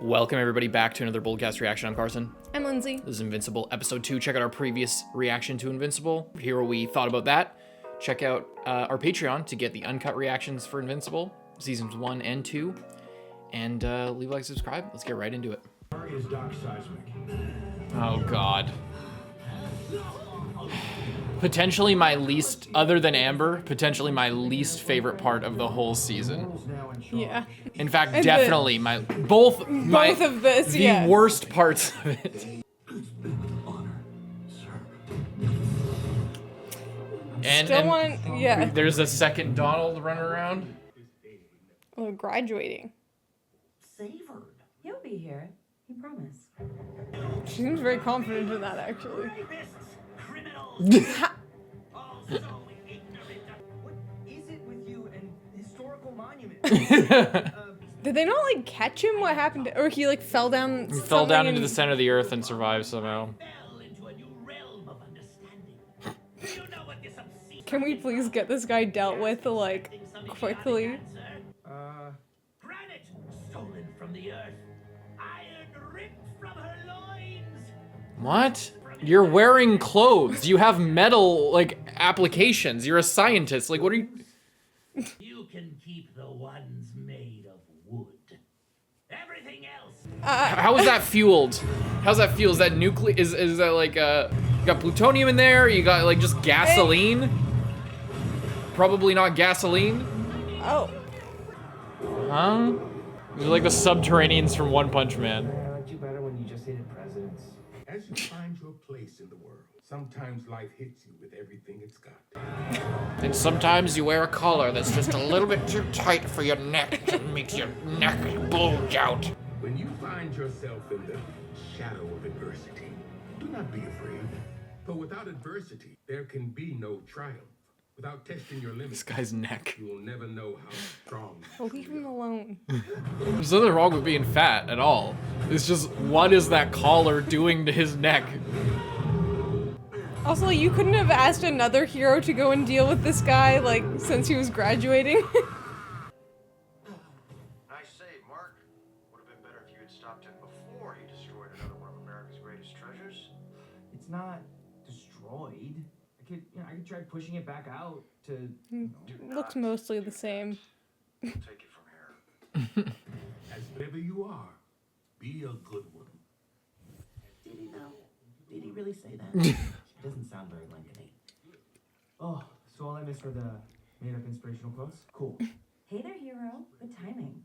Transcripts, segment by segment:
Welcome everybody back to another BOLDcast reaction. I'm Carson. I'm Lindsay. This is Invincible, episode 2. Check out our previous reaction to Invincible. Hear what we thought about that. Check out our Patreon to get the uncut reactions for Invincible, seasons 1 and 2. And leave a like, subscribe. Let's get right into it. Is Doc seismic. Oh God. Potentially my least, other than Amber, potentially my least favorite part of the whole season. Yeah. In fact, definitely both of this, the worst parts of it. And there's a second Donald running around. Oh, graduating. Savored. He'll be here. He promised. She seems very confident in that, actually. What is it with you and historical monuments? Did they not, like, catch him? What happened? Or he, like, fell down? He fell down into the center of the earth and survived somehow. Can we please get this guy dealt with, like, quickly? Granite stolen from the earth. Iron ripped from her loins. What? You're wearing clothes. You have metal, like, applications. You're a scientist. Like, what are you... You can keep the ones made of wood. Everything else. How is that fueled? How's that fueled? Is that nuclear? Is that like you got plutonium in there? You got like just gasoline? Probably not gasoline. Oh. Huh? These are like the subterraneans from One Punch Man. I liked you better when you just hated presidents. As you find your place in the world, sometimes life hits you with everything it's got. And sometimes you wear a collar that's just a little bit too tight for your neck to make your neck bulge out. When you find yourself in the shadow of adversity, do not be afraid. For without adversity, there can be no triumph. Without testing your limits, This guy's neck. you will never know how strong. Leave him alone. There's nothing wrong with being fat at all. It's just, what is that collar doing to his neck? Also, you couldn't have asked another hero to go and deal with this guy, like, since he was graduating? Nice save, Mark. Would have been better if you had stopped him before he destroyed another one of America's greatest treasures. It's not destroyed. I could try pushing it back out to. Looks mostly the same. We'll take it from here. As whatever you are, be a good one. Did he though? Did he really say that? It doesn't sound very Lincoln-y. Oh, so all I missed were the made-up inspirational quotes? Cool. Hey there, hero. Good timing.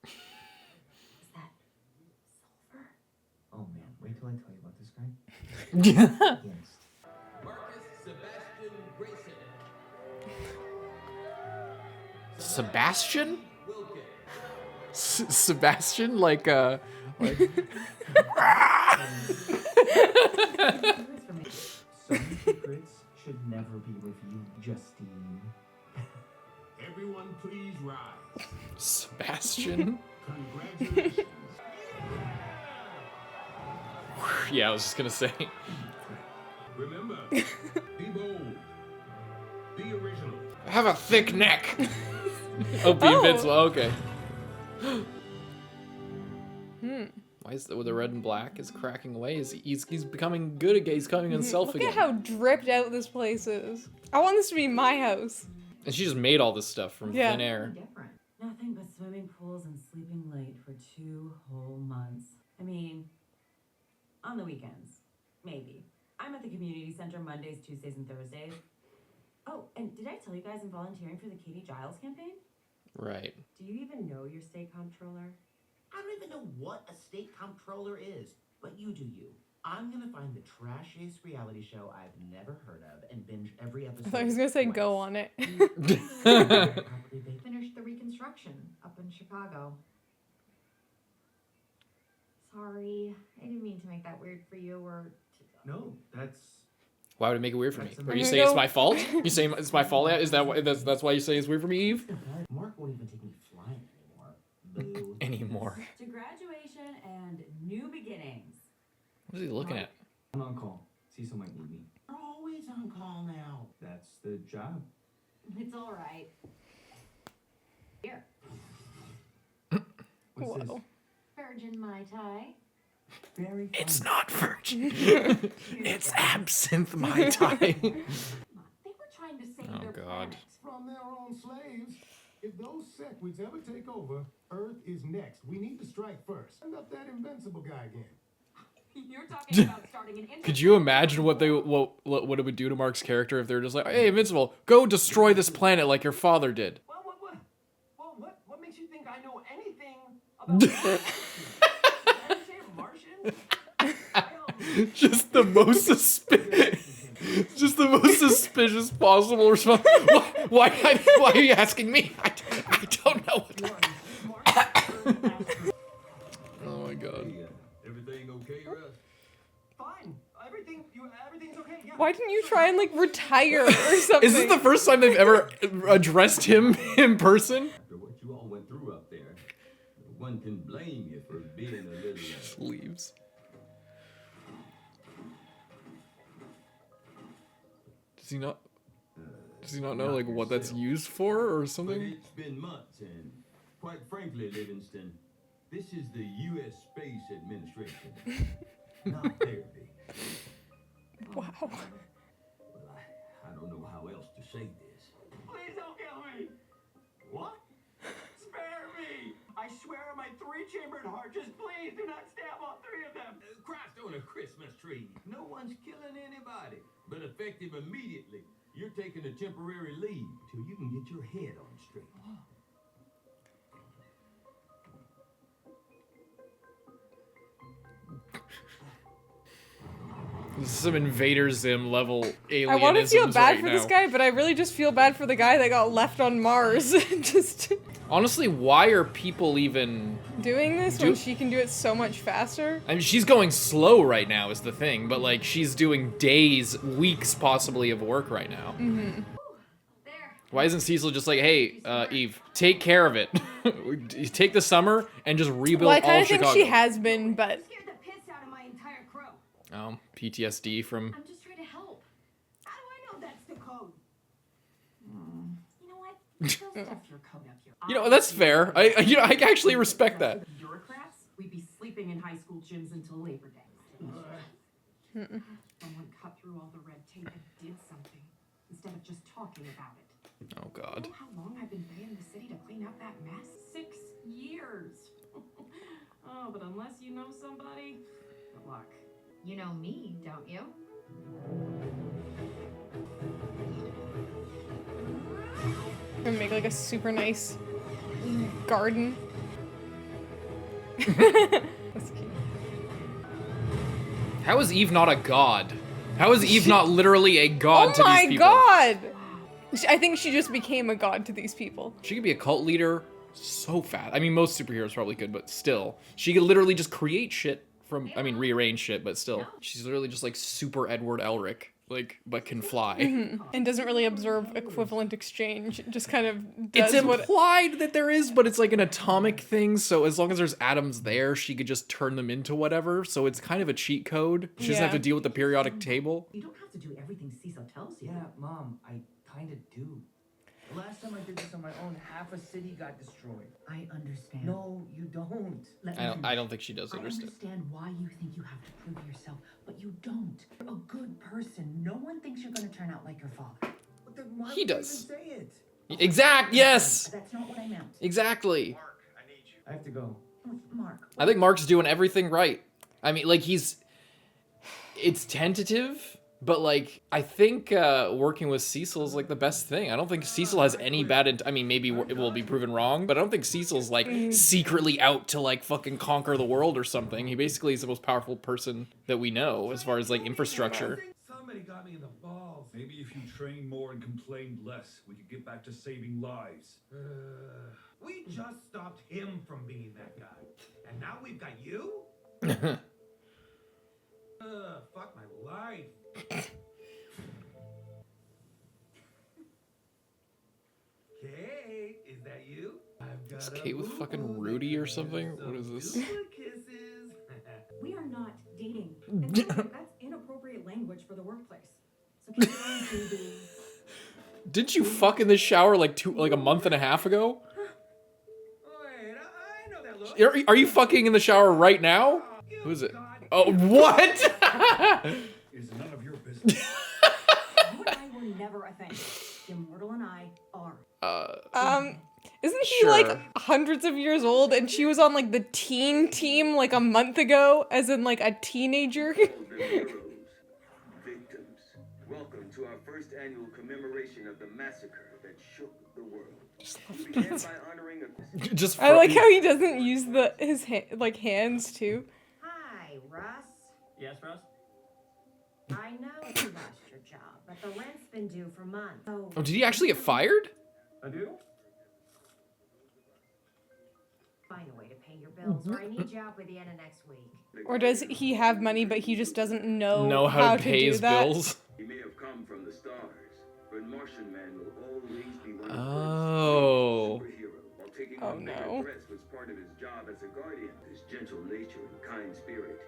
Is that sulfur? Oh man, wait till I tell you about this guy. Yes. Sebastian? Sebastian? Like, Some secrets should never be with you, Justine. Everyone please rise. Sebastian? Congratulations. Yeah, I was just gonna say. Remember, be bold. Be original. Have a thick neck. Oh, be Invincible. Okay. Why is the red and black is cracking away? He's becoming good again. He's coming himself again. Look at how dripped out this place is. I want this to be my house. And she just made all this stuff from thin air. Different. Nothing but swimming pools and sleeping late for 2 whole months. I mean, on the weekends, maybe. I'm at the community center Mondays, Tuesdays, and Thursdays. Oh, and did I tell you guys I'm volunteering for the Katie Giles campaign? Right. Do you even know your state comptroller? I don't even know what a state comptroller is, but you do you. I'm gonna find the trashiest reality show I've never heard of and binge every episode. I thought he was gonna say go on it. They Finished the reconstruction up in Chicago. Sorry, I didn't mean to make that weird for you or... No, that's. Why would it make it weird for me? That's Are you saying it's my fault? You saying it's my fault? Is that why, that's why you say it's weird for me, Eve? Mark won't even take me flying anymore. Boo. Anymore. To graduation and new beginnings. What is he looking at? I'm on call. Cecil might need me. You're always on call now. That's the job. It's all right. Here. What's this? Whoa. Virgin Mai Tai. Very It's fun. not virgin. It's absinthe Mai Tai. They were trying to save Oh, their God. planet. From their own slaves. If those sequids ever take over, Earth is next. We need to strike first. Send up that Invincible guy again. You're talking about starting an Could you imagine what it would do to Mark's character if they were just like, hey, Invincible, go destroy this planet like your father did? What makes you think I know anything about Martians? Just the most suspicious possible response. Why are you asking me? I don't know. Oh my god. Everything okay, Russ? Fine. Everything's okay. Yeah. Why didn't you try and like retire or something? Is this the first time they've ever addressed him in person? After what you all went through up there, one can blame you for being a little... Just leaves. Does he not know like what that's used for or But something? it's been months, and quite frankly, Livingston, this is the U.S. Space Administration, not therapy. Wow. Well, I don't know how else to say this. Please don't kill me. What? Spare me. I swear on my 3-chambered heart, just please do not stab all 3 of them. Christ on a Christmas tree. No one's killing anybody. But effective immediately, you're taking a temporary leave till you can get your head on straight. This is some Invader Zim level alienism. I want to feel bad right for now. this guy, but I really just feel bad for the guy that got left on Mars. Just Honestly, why are people even... doing this when she can do it so much faster. I mean, she's going slow right now is the thing, but like she's doing days, weeks possibly of work right now. Mm-hmm. Why isn't Cecil just like, hey, Eve, take care of it. Take the summer and just rebuild Well, I all kind of Chicago. think she has been, but Scared the piss out of my entire crew. PTSD from... I'm just trying to help. How do I know that's the code? You know what? Still stuff your code up here. You know, that's fair. I actually respect that. Bureaucrats, we'd be sleeping in high school gyms until Labor Day. Someone cut through all the red tape and did something instead of just talking about it. Oh god. You know how long I've been paying the city to clean up that mess? 6 years. Oh, but unless you know somebody, good luck. You know me, don't you? gonna make like a super nice garden. That's cute. How is Eve not a god? How is Eve not literally a god to Oh these my people? god! I think she just became a god to these people. She could be a cult leader so fast. I mean, most superheroes probably could, but still. She could literally just create shit from, I mean, rearrange shit, but still. She's literally just like super Edward Elric, like, but can fly. And doesn't really observe equivalent exchange. It just kind of does It's what... implied that there is, but it's like an atomic thing, so as long as there's atoms there, she could just turn them into whatever, so it's kind of a cheat code. She doesn't have to deal with the periodic table. You don't have to do everything Cecil tells you. Yeah, Mom, I kind of do. The last time I did this on my own, half a city got destroyed. I understand. No, you don't. Let me I don't think she does I understand. understand why you think you have to prove yourself, but you don't. You're a good person. No one thinks you're going to turn out like your father. But then why He would you does. even say it? Yes! That's not what I meant. Exactly. Mark, I need you. I have to go. Mark. I think Mark's doing everything right. I mean, like, it's tentative, but, like, I think working with Cecil is, like, the best thing. I don't think Cecil has any bad... I mean, maybe it will be proven wrong, but I don't think Cecil's, like, secretly out to, like, fucking conquer the world or something. He basically is the most powerful person that we know as far as, like, infrastructure. Somebody got me in the balls. Maybe if you trained more and complained less, we could get back to saving lives. We just stopped him from being that guy. And now we've got you? Fuck my life. Kate, is that you? I've got Is Kate with fucking Rudy or something? What is this? Kisses. We are not dating. And that's inappropriate language for the workplace. So keep going, baby. Didn't you fuck in this shower like a month and a half ago? Wait, I know that Are you fucking in the shower right now? Who is it? Oh, what? Is none of your business. You and I were never a thing. Immortal and I are. Isn't he Sure. like hundreds of years old and she was on like the teen team like a month ago, as in like a teenager? Victims, welcome to our first annual commemoration of the massacre that shook the world. We began by honoring a... Just I like how he doesn't use his hands too. Hi, Russ. Yes, Russ? I know you lost your job, but the rent's been due for months. So Oh, did he actually get fired? I do? find a way to pay your bills, or I need you out by the end of next week. Or does he have money but he just doesn't know how to pay do his that? bills? He may have come from the stars, but Martian Man will always be one of Oh. the first superhero. While taking Oh, on bigger no. threats was part of his job as a guardian. His gentle nature and kind spirit,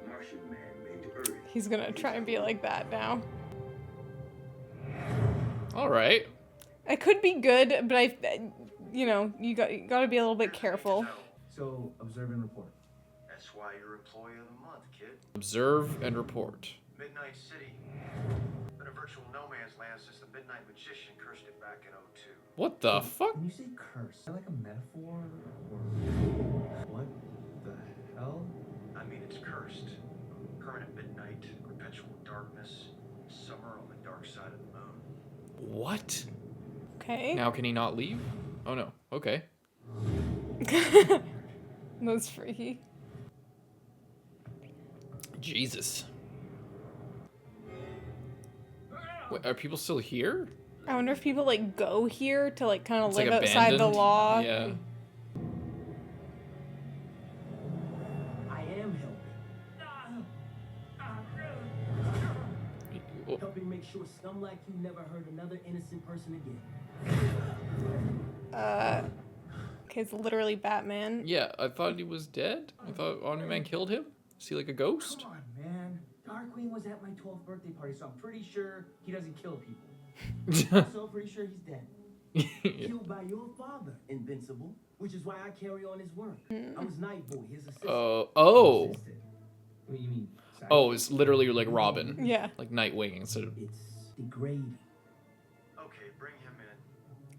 Martian Man made Earth. He's gonna try and be like that now. All right. It could be good, but you gotta be a little bit careful. So, observe and report. That's why you're Employee of the Month, kid. Observe and report. Midnight City. Been a virtual no man's land since the Midnight Magician cursed it back in '02. What the fuck? When you say curse, is that like a metaphor? Or what the hell? I mean, it's cursed. Permanent midnight, perpetual darkness, summer on the dark side of the moon. What? Okay. Now can he not leave? Oh no. Okay. That's freaky. Jesus. Wait, are people still here? I wonder if people like go here to like kind of It's live like outside the abandoned? law. Yeah. I am helping. Helping make sure scum like you never hurt another innocent person again. Okay, it's literally Batman. Yeah, I thought he was dead. I thought Omni-Man killed him. Is he like a ghost? Come on, man. Darkwing was at my 12th birthday party, so I'm pretty sure he doesn't kill people. Also, pretty sure he's dead. Yeah. Killed by your father, Invincible, which is why I carry on his work. I was Nightboy, his assistant. Oh. Assistant. What do you mean? Oh, it's literally like Robin. Yeah. Like Nightwing instead of... It's degrading. Okay, bring him in.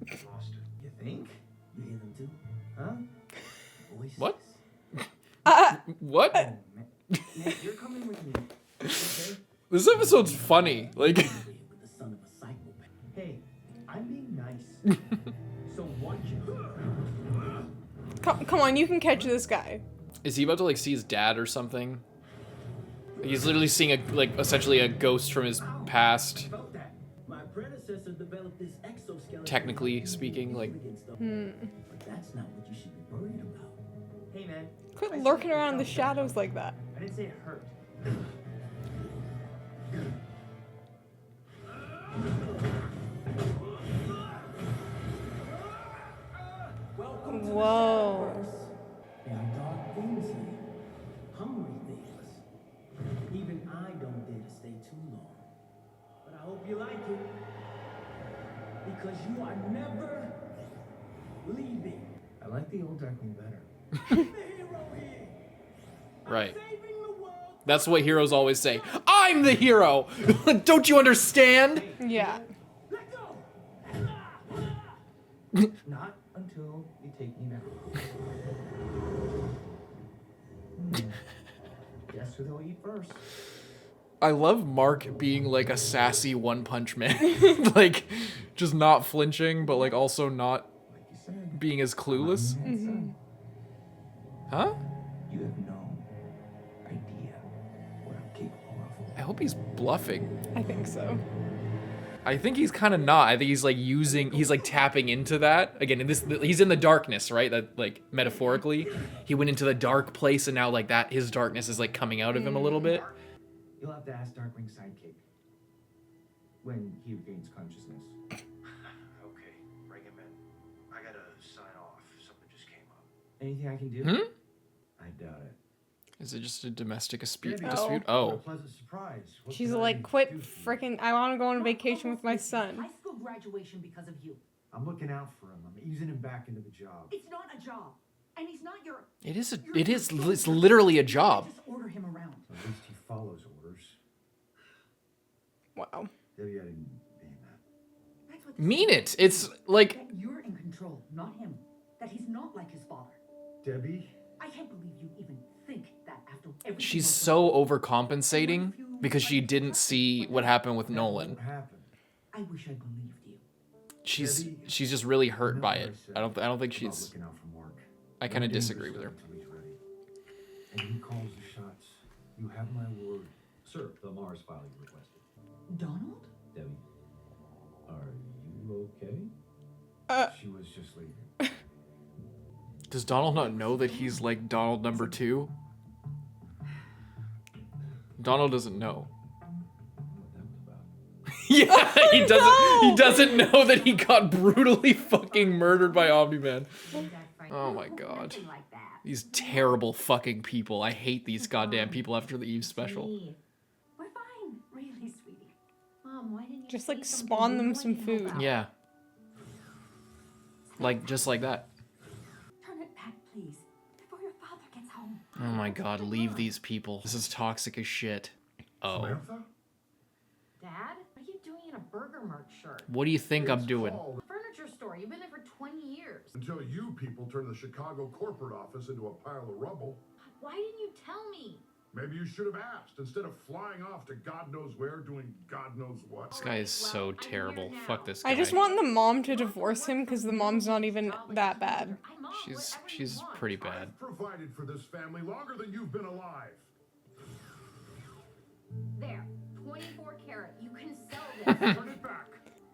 You lost it. You think? You hear them too? Huh? Voices. What? What? Oh, man. Man, you're coming with me. Okay? This episode's funny. Like... With the son of a psychopath. Hey, I'm being nice. So watch it. Come on, you can catch this guy. Is he about to like see his dad or something? He's literally seeing a like essentially a ghost from his past. About that. My predecessor developed this exoskeleton. Technically speaking, like But that's not what you should be worried about. Hey man. Quit lurking around in the shadows like that. I didn't say it hurt. Whoa. There are dark things here. Hungry things. Even I don't dare to stay too long. But I hope you like it. Because you are never leaving. I like the old Darkwing better. I'm the hero here. Right. Saving the world. That's what heroes always say. I'm the hero! Don't you understand? Yeah. Let go. Not until you take me now. Guess who they'll eat first? I love Mark being like a sassy One Punch Man. Like, just not flinching, but like also not Like you said. being as clueless. Huh? You have no idea what I'm capable of. I hope he's bluffing. I think so. I think he's kind of not. I think he's like he's like tapping into that. Again, he's in the darkness, right? That like metaphorically, he went into the dark place and now like that, his darkness is like coming out of him a little bit. You'll have to ask Darkwing's sidekick when he regains consciousness. Okay, bring him in. I gotta sign off. Something just came up. Anything I can do? I doubt it. Is it just a domestic dispute? Oh. Dispute? What a Oh. pleasant surprise. What She's can I like, quit do for you? freaking, I want to go on vacation with my son. High school graduation because of you. I'm looking out for him. I'm easing him back into the job. It's not a job. And he's not your... It's literally a job. Just order him around. At least he follows orders. Wow. Debbie, I didn't mean that. That's what this Mean is. it. It's like That you're in control, not him. That he's not like his father. Debbie? I can't believe you even think that after everything. she's else so overcompensating because she didn't see what happened with Nolan. What happened? I wish I believed you. She's just really hurt by it. I don't think About she's. looking out from work. I kind of No dangerous disagree with her. stuff until he's ready. And he calls the shots. You have my word. Sir, the Mars file you requested. Donald? Debbie, are you okay? She was just leaving. Does Donald not know that he's like Donald number 2? Donald doesn't know. Yeah, he doesn't. He doesn't know that he got brutally fucking murdered by Omni-Man. Oh my god. These terrible fucking people. I hate these goddamn people after the Eve special. We're fine, really, sweetie. Mom, why didn't you Just say like something spawn we them know some anything food. about? Yeah. Like, just like that. Turn it back, please, before your father gets home. Oh my god, leave these people. This is toxic as shit. Oh. Samantha? Dad, what are you doing in a Burger Mart shirt? What do you think I'm doing? A furniture store. You've been there for 20 years. Until you people turn the Chicago corporate office into a pile of rubble. Why didn't you tell me? Maybe you should have asked instead of flying off to God knows where doing God knows what. This guy is so terrible. Fuck this guy. I just want the mom to divorce him because the mom's not even that bad. She's pretty bad. I've provided for this family longer than you've been alive. There, 24 karat. You can sell this. Turn it back.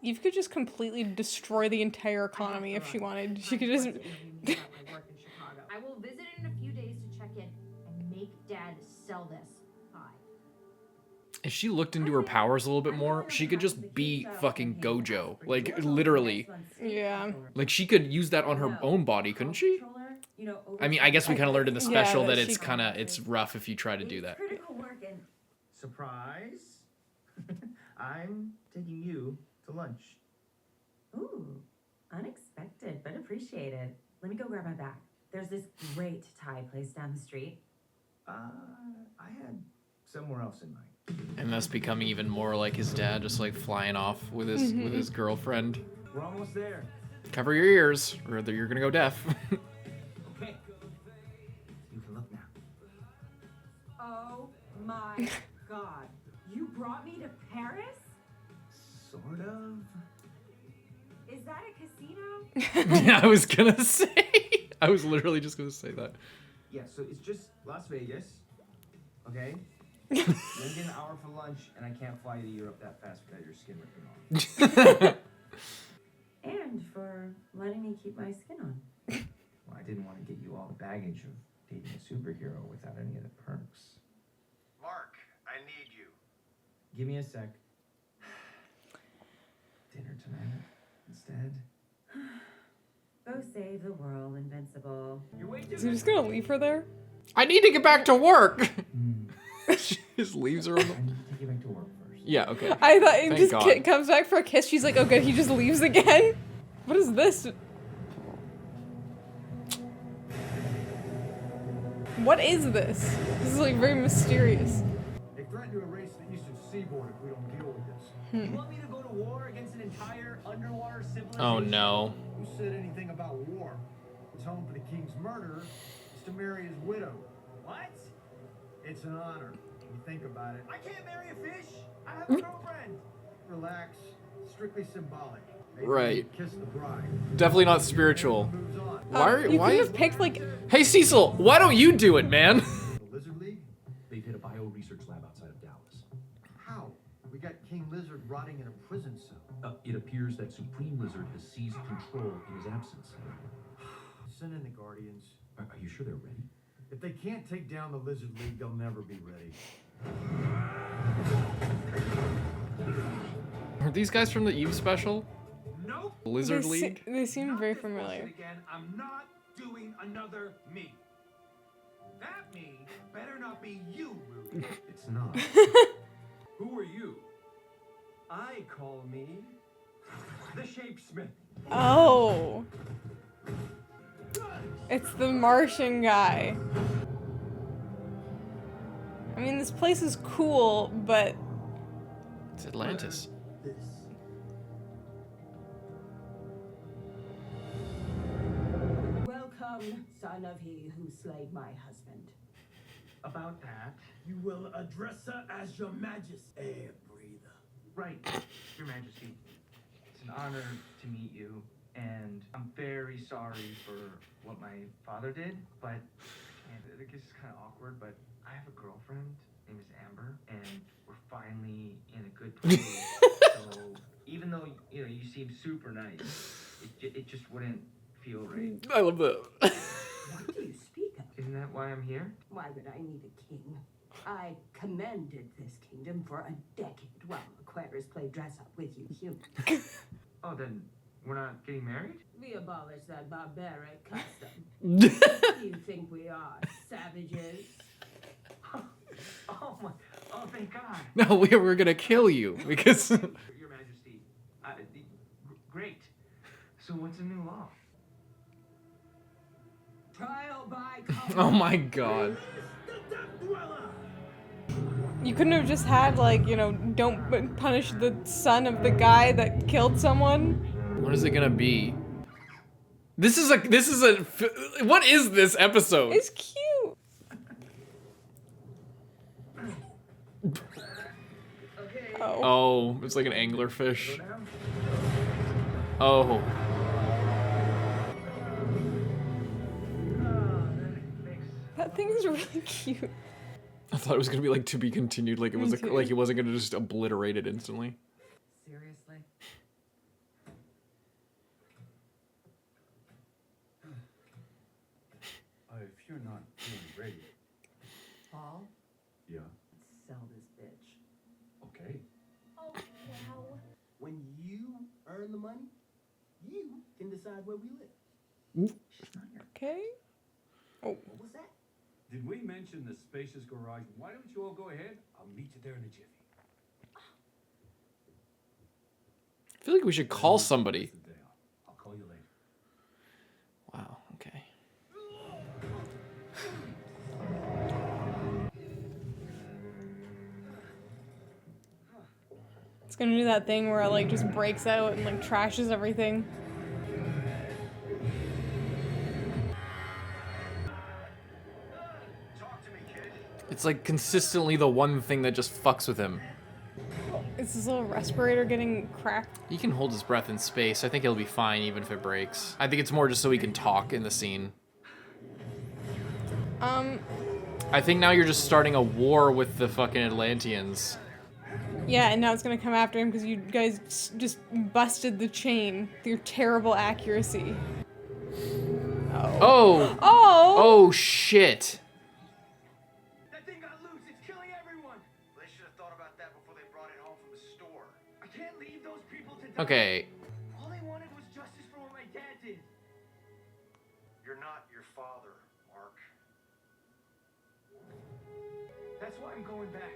Eve could just completely destroy the entire economy if she wanted. She could just. I will visit in a few days to check in and make Dad sell this. Bye. If she looked into her powers a little bit more, she could just be fucking Gojo. Like, literally. Yeah. Like, she could use that on her own body, couldn't she? I mean, I guess we kind of learned in the special that it's kind of, it's rough if you try to do that. Critical work and Surprise! I'm taking you to lunch. ooh, unexpected but appreciated. Let me go grab my bag. There's this great Thai place down the street. I had somewhere else in mind. And that's becoming even more like his dad, just like flying off with his girlfriend. We're almost there. Cover your ears, or you're gonna go deaf. Okay. You can look now. Oh my god. You brought me to Paris? Sort of. Is that a casino? Yeah, I was gonna say. I was literally just gonna say that. Yeah, so it's just Las Vegas. Okay? Then get an hour for lunch, and I can't fly you to Europe that fast without your skin ripping off. And for letting me keep my skin on. Well, I didn't want to get you all the baggage of dating a superhero without any of the perks. Mark, I need you. Give me a sec. Dinner tonight instead. Go save the world, Invincible. You're way too Is he just gonna leave her there? I need to get back to work. She just leaves her. I need to take you back to work first. Yeah. Okay. I thought he Thank just God. comes back for a kiss. She's like, oh good, he just leaves again. What is this? What is this? This is like very mysterious. They threaten to erase the eastern seaboard if we don't deal with this. You want me to go to war against an entire underwater civilization? Oh no. Who said anything about war? His home for the king's murderer is to marry his widow. What? It's an honor. When you think about it. I can't marry a fish. I have a girlfriend. Relax. Strictly symbolic. Maybe Right. Kiss the bride. Definitely not spiritual. Moves on. You Why? could have picked like. Hey Cecil, why don't you do it, man? The Lizard League? They've hit a bio-research lab outside of Dallas. How? We got King Lizard rotting in a prison cell. It appears that Supreme Lizard has seized control in his absence. Send in the Guardians. Are you sure they're ready? If they can't take down the Lizard League, they'll never be ready. Are these guys from the Eve special? Nope. Lizard League? They seem Not very this familiar. bullshit again. I'm not doing another me. That me better not be you, Rudy. It's not. Who are you? I call me the Shapesmith. Oh. It's the Martian guy. I mean, this place is cool, but... It's Atlantis. Welcome, son of he who slayed my husband. About that, You will address her as your majesty. Air breather. right, Your Majesty. It's an honor to meet you, and I'm very sorry for what my father did, but I guess it's kind of awkward, but I have a girlfriend, name is Amber, and we're finally in a good place. So even though, you know, you seem super nice, it just wouldn't feel right. I love that. What do you speak of? Isn't that why I'm here? Why would I need a king? I commanded this kingdom for a decade while Aquarius played dress up with you humans. Oh, then we're not getting married? We abolished that barbaric custom. You think we are savages? Oh my, oh thank God. No, we were gonna kill you because. Your Majesty, great. So what's the new law? Trial by Oh my God. You couldn't have just had, like, you know, don't punish the son of the guy that killed someone? What is it gonna be? This is a. What is this episode? It's cute. Oh, it's like an anglerfish. Oh. That thing is really cute. I thought it was gonna be like to be continued, like it was like he wasn't gonna just obliterate it instantly. Seriously? If you're not feeling ready. Paul, Yeah. let's sell this bitch. Okay. Oh, wow. When you earn the money, you can decide where we live. Okay. Oh. What was that? Did we mention the spacious garage? Why don't you all go ahead? I'll meet you there in a jiffy. I feel like we should call somebody. I'll call you later. Wow. Okay. It's gonna do that thing where it, like, just breaks out and, like, trashes everything. It's like consistently the one thing that just fucks with him. Is this little respirator getting cracked? He can hold his breath in space. I think he'll be fine even if it breaks. I think it's more just so he can talk in the scene. I think now you're just starting a war with the fucking Atlanteans. Yeah, and now it's gonna come after him because you guys just busted the chain with your terrible accuracy. Oh! Oh! Oh, shit. That thing got loose. It's killing everyone. They should have thought about that before they brought it home from the store. I can't leave those people to die. Okay. All they wanted was justice for what my dad did. You're not your father, Mark. That's why I'm going back.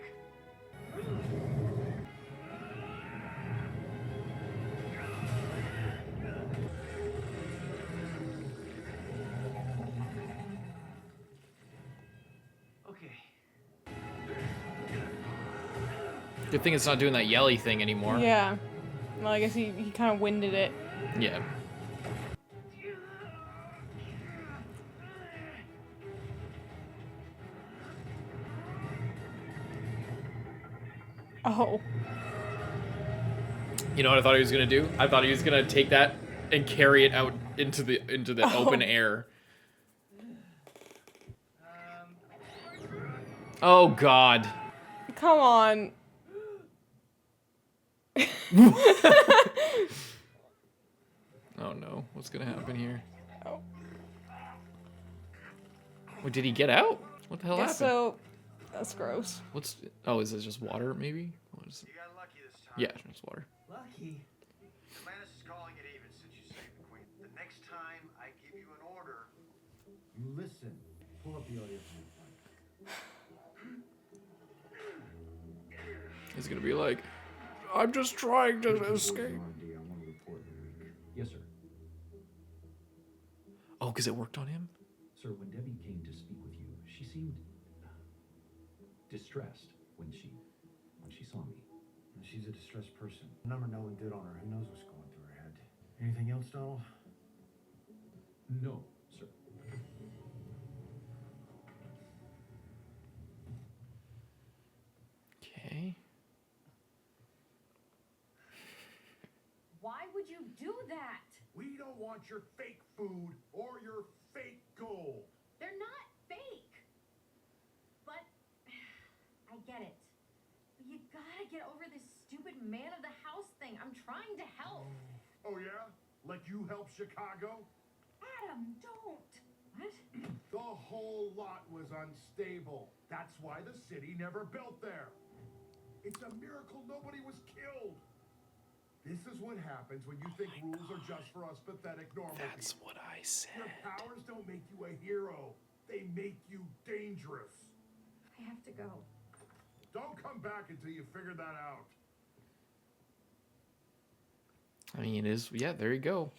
Okay. Good thing it's not doing that yelly thing anymore. Yeah. Well, I guess he kind of winded it. Yeah. Oh. You know what I thought he was gonna do? I thought he was gonna take that and carry it out into the open air. Oh God. Come on. Oh no, what's gonna happen here? Oh. Wait, did he get out? What the hell happened? So, that's gross. What's? Oh, is it just water? Maybe. What is it? You got lucky this time. Yeah, it's water. Lucky. Atlantis is calling it even since you saved the queen. The next time I give you an order, You listen. Pull up the audio from He's gonna be like, I'm just trying to escape. Yes, sir. Oh, because it worked on him? Sir, when Debbie came to speak with you, she seemed distressed when she saw me. She's a distressed person. The number Nolan did on her, who knows what's going through her head. Anything else, Donald? No, sir. Okay. Why would you do that? We don't want your fake food or your fake gold. They're not fake. But I get it. But you gotta get over this stupid man of the house thing. I'm trying to help. Oh yeah? Like you help Chicago? Adam, don't. What? The whole lot was unstable. That's why the city never built there. It's a miracle nobody was killed. This is what happens when you think rules are just for us pathetic normal people. That's what I said. Your powers don't make you a hero. They make you dangerous. I have to go. Don't come back until you figure that out. I mean, it is. Yeah, there you go.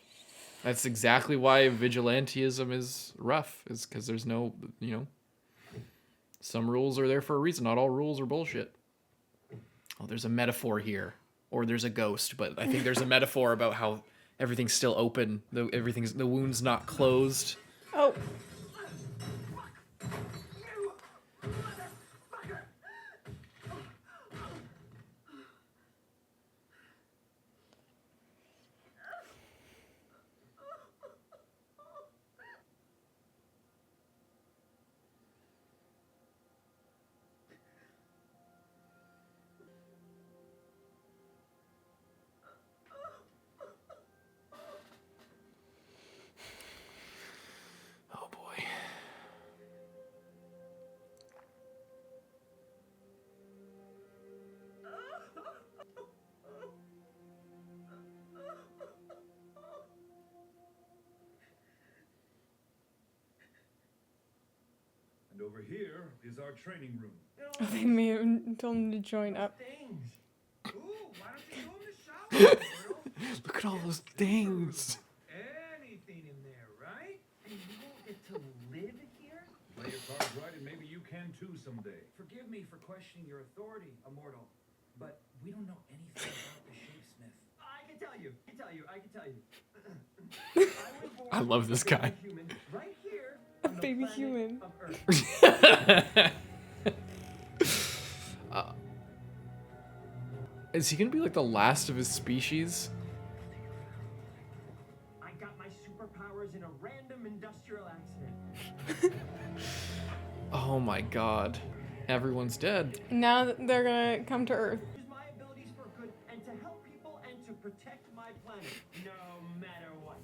That's exactly why vigilantism is rough. Is because there's no, some rules are there for a reason. Not all rules are bullshit. Oh, there's a metaphor here. Or there's a ghost, but I think there's a metaphor about how everything's still open. The wound's not closed. Oh. Oh boy. And over here is our training room. They may have told him to join up. Look at all those things. Anything in there, right? And you won't get to live here? Play your cards right, and maybe you can too someday. Forgive me for questioning your authority, Immortal, but we don't know anything about the Shapesmith. I can tell you. I can tell you. I love this guy. Human, right here A baby human. of Earth. Is he gonna be like the last of his species? I got my superpowers in a random industrial accident. Oh my god. Everyone's dead. Now they're gonna come to Earth. Use my abilities for good and to help people and to protect my planet, no matter what.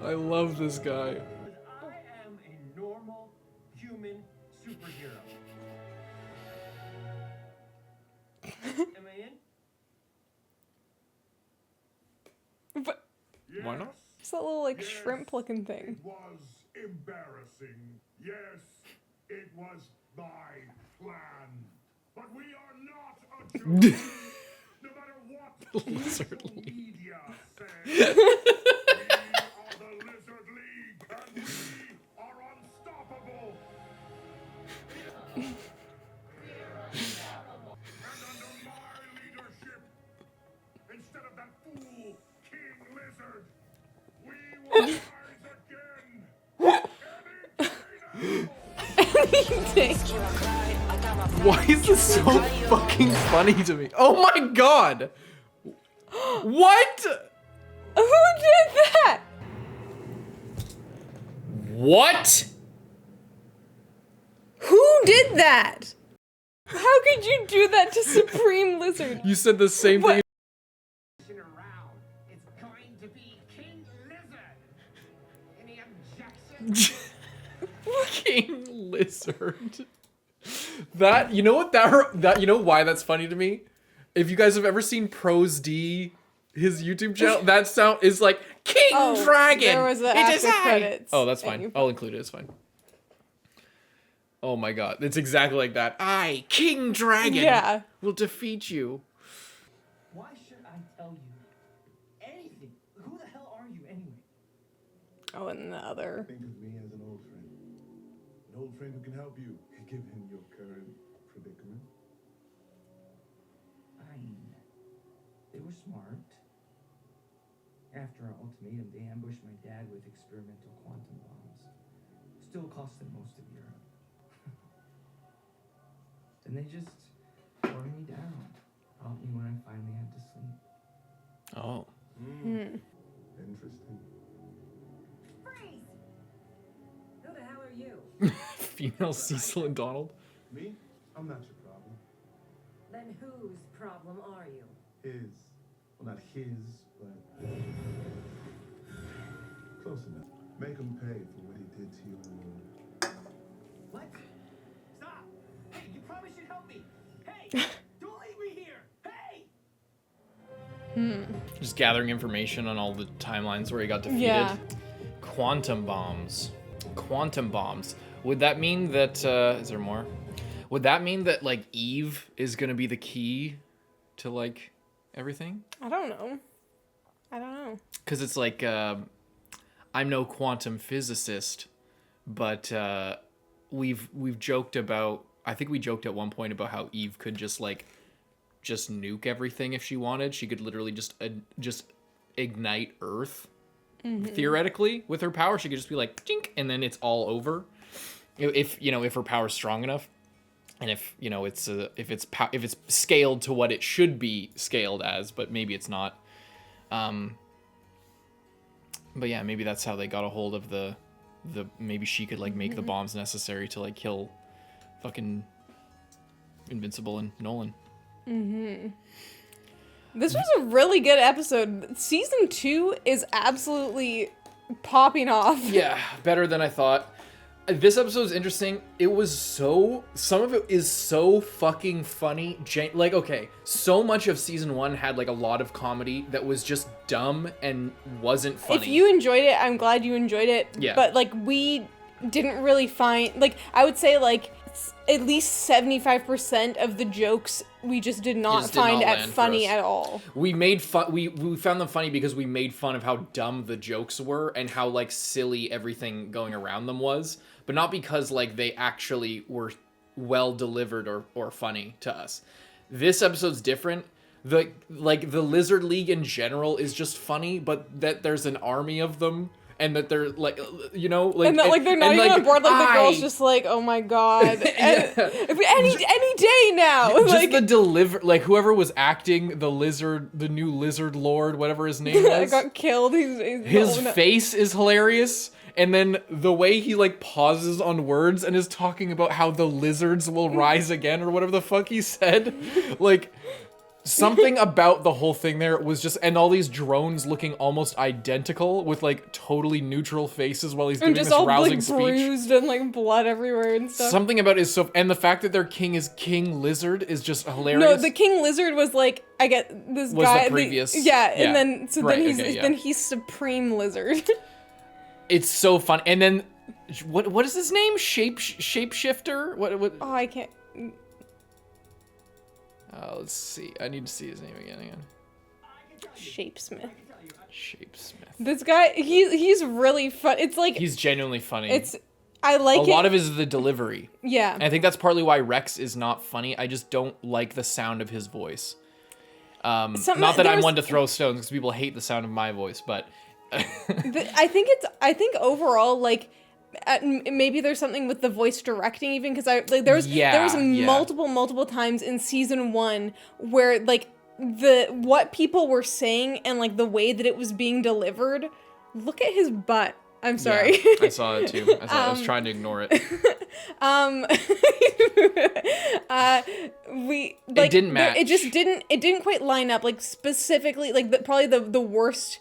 I love this guy. I am a normal human superhero. Am I in? But why not? it's that little like shrimp looking thing. It was embarrassing. Yes, it was my plan. But we are not a joke. No matter what the Lizard social League. media says. We are the Lizard League, and we are unstoppable. And under my leadership, instead of that fool, King Lizard, we will rise again. Why is this so fucking funny to me? Oh my god! What? Who did that? What? Who did that? How could you do that to Supreme Lizard? You said the same thing. Around. It's going to be King Lizard. Any objections? King Lizard. That, you know what, that you know why that's funny to me? If you guys have ever seen Pros D, his YouTube channel, that sound is like King Dragon. There was the It is after I. credits. Oh, that's fine. I'll include it. It's fine. Oh my god, it's exactly like that. I, King Dragon, will defeat you. Why should I tell you anything? Who the hell are you anyway? Oh, and the other. Think of me as an old friend. An old friend who can help you, given your current predicament. Fine. They were smart. After our ultimatum, they ambushed my dad with experimental quantum bombs. Still cost them most of Europe. Then they just tore me down. Helped me when I finally had to sleep. Oh. Interesting. Freeze! Who the hell are you? Female Cecil and Donald. Me? I'm not your problem. Then whose problem are you? His. Well, not his, but close enough. Make him pay for what he did to you. What? Stop! Hey, you promised you'd help me! Hey! Don't leave me here! Hey! Just gathering information on all the timelines where he got defeated. Yeah. Quantum bombs. Quantum bombs. Would that mean that, is there more? Would that mean that, like, Eve is gonna be the key to, like, everything? I don't know. Because it's like, I'm no quantum physicist, but we've joked about, I think we joked at one point about how Eve could just nuke everything if she wanted. She could literally just ignite Earth. Theoretically, with her power, she could just be like, tink, and then it's all over. If her power's strong enough, and if it's scaled to what it should be scaled as, but maybe it's not. But yeah, maybe that's how they got a hold of the maybe she could like make the bombs necessary to like kill fucking Invincible and Nolan. This was a really good episode. Season 2 is absolutely popping off. Yeah, better than I thought. This episode is interesting. Some of it is so fucking funny. Like, okay, so much of season 1 had like a lot of comedy that was just dumb and wasn't funny. If you enjoyed it, I'm glad you enjoyed it. Yeah. But like, we didn't really find, like, I would say like at least 75% of the jokes we just did not find funny at all. We made fun. We found them funny because we made fun of how dumb the jokes were and how like silly everything going around them was, but not because like they actually were well delivered or funny to us. This episode's different. The Lizard League in general is just funny, but that there's an army of them. And that they're like, like, and that like they're not even on board. Like the girl's just like, oh my god, any day now. Just like like whoever was acting the new Lizard Lord, whatever his name was, got killed. His face is hilarious, and then the way he like pauses on words and is talking about how the lizards will rise again or whatever the fuck he said, like. Something about the whole thing there was just, and all these drones looking almost identical with like totally neutral faces while he's giving this rousing speech. Bruised and like blood everywhere and stuff. Something about it is so, and the fact that their king is King Lizard is just hilarious. No, the King Lizard was like, I get this was guy. The previous, and then then he's Supreme Lizard. It's so fun, and then what is his name? Shapeshifter? What? Oh, I can't. Let's see. I need to see his name again. Shapesmith. This guy, he's really fun. It's like he's genuinely funny. I like a lot of it is the delivery. Yeah. And I think that's partly why Rex is not funny. I just don't like the sound of his voice. Not that I'm one to throw stones because people hate the sound of my voice, but I think overall like. Maybe there's something with the voice directing even because there was multiple times in season 1 where like what people were saying and like the way that it was being delivered. Look at his butt. I'm sorry. Yeah, I saw it too. I was trying to ignore it. It didn't match. It didn't quite line up. Like specifically, like probably the worst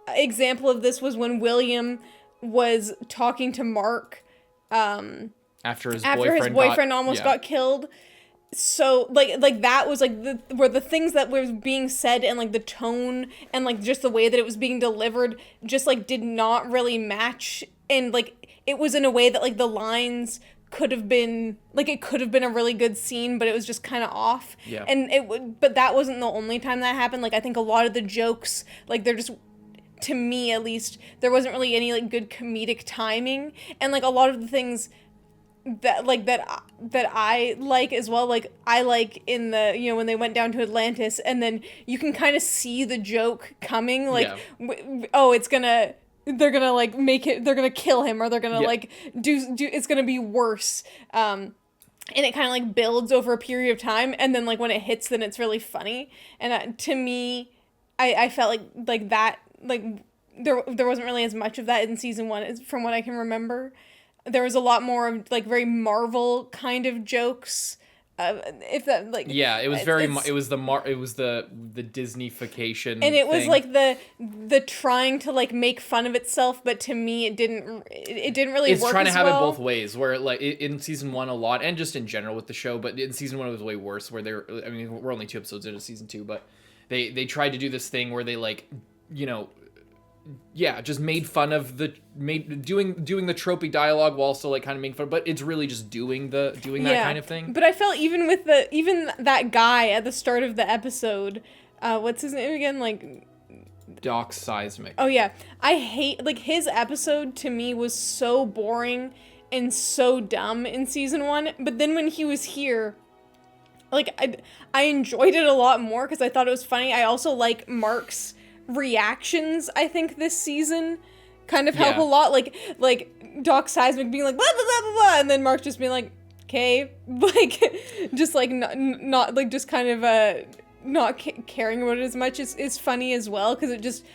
example of this was when William was talking to Mark after his boyfriend almost got killed. So like that was like the things that were being said and like the tone and like just the way that it was being delivered just like did not really match, and like it was in a way that like the lines could have been like it could have been a really good scene, but it was just kind of off. Yeah. And but that wasn't the only time that happened. Like I think a lot of the jokes like they're just to me at least, there wasn't really any like good comedic timing, and like a lot of the things that I like as well, like I like in the, you know, when they went down to Atlantis, and then you can kind of see the joke coming, like they're gonna like make it, they're gonna kill him, or they're gonna like do it's gonna be worse, and it kind of like builds over a period of time, and then like when it hits, then it's really funny. And to me, I felt like that, like there wasn't really as much of that in season 1 from what I can remember. There was a lot more of like very Marvel kind of jokes. If that like it was it was the Disneyfication, and it was thing. like the trying to like make fun of itself, but to me it didn't really it's work. It's trying to have it both ways, where like in season 1 a lot, and just in general with the show, but in season 1 it was way worse, where I mean, we're only 2 episodes into season 2, but they tried to do this thing where they like, you know, just made fun of doing the tropey dialogue while also like kind of making fun, but it's really just doing that kind of thing. But I felt even that guy at the start of the episode, what's his name again? Like Doc Seismic. Oh yeah, I hate, like, his episode to me was so boring and so dumb in season 1. But then when he was here, like I enjoyed it a lot more because I thought it was funny. I also like Mark's reactions, I think, this season kind of help a lot, like Doc Seismic being like blah blah blah blah blah, and then Mark just being like, okay, like just like not like just kind of not caring about it as much is funny as well, because it just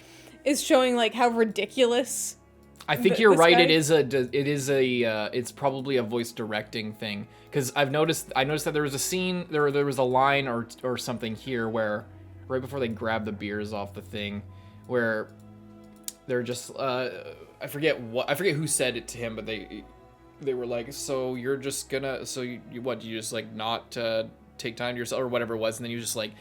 is showing like how ridiculous. I think you're right. It's probably a voice directing thing, because I noticed that there was a scene, there was a line or something here where right before they grab the beers off the thing, where they're just I forget who said it to him, but they were like, so you're just gonna, so you just like not take time to yourself or whatever it was, and then you just like,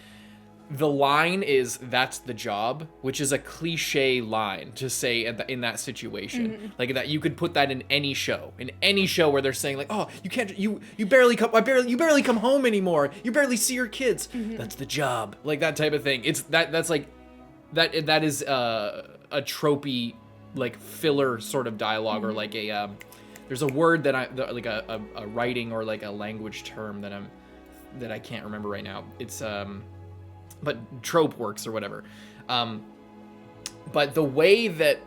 the line is, that's the job, which is a cliche line to say in that situation. Mm-hmm. Like that, you could put that in any show where they're saying like, oh, you can't, you barely come home anymore. You barely see your kids. Mm-hmm. That's the job. Like that type of thing. It's that's like, that is a tropey, like filler sort of dialogue, mm-hmm. or like a, there's a word like a writing or like a language term that I can't remember right now. It's, but trope works or whatever. But the way that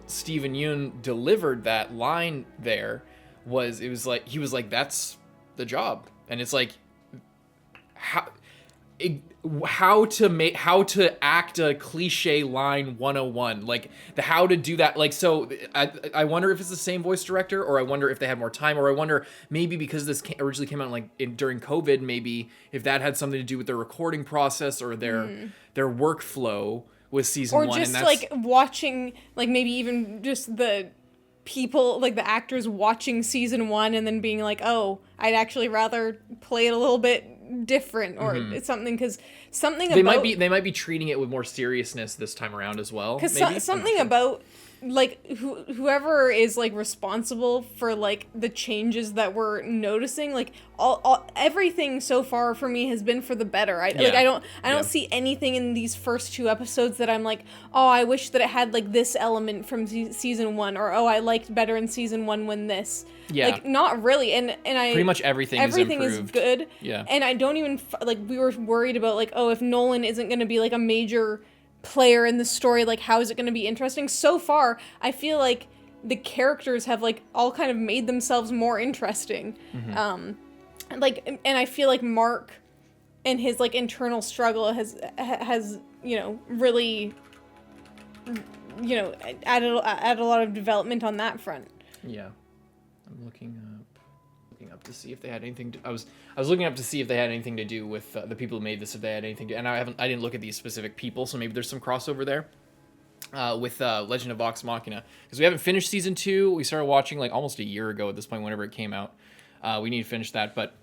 Steven Yeun delivered that line there was, he was like, that's the job. And it's like, how to act a cliche line 101, like how to do that. Like, so I wonder if it's the same voice director, or I wonder if they had more time, or I wonder maybe because this originally came out like during COVID, maybe if that had something to do with their recording process or their workflow with season 1. Or just like watching, like maybe even just the people, like the actors watching season 1 and then being like, oh, I'd actually rather play it a little bit different, or it's something, because they might be treating it with more seriousness this time around as well, because something about like whoever is like responsible for like the changes that we're noticing, like all everything so far for me has been for the better. I don't see anything in these first 2 episodes that I'm like, oh, I wish that it had like this element from season 1, or oh, I liked better in season 1 when this. Yeah. Like, not really. And I pretty much everything is good. Yeah. And I don't even like, we were worried about like, oh, if Nolan isn't going to be like a major player in the story, like how is it going to be interesting? So far, I feel like the characters have like all kind of made themselves more interesting. Mm-hmm. Like, and I feel like Mark and his like internal struggle has really added a lot of development on that front. Yeah. I'm looking up to see if they had anything I was looking up to see if they had anything to do with the people who made this, if they had anything to, and I didn't look at these specific people, so maybe there's some crossover there with Legend of Vox Machina, because we haven't finished season 2. We started watching like almost a year ago at this point, whenever it came out. We need to finish that, but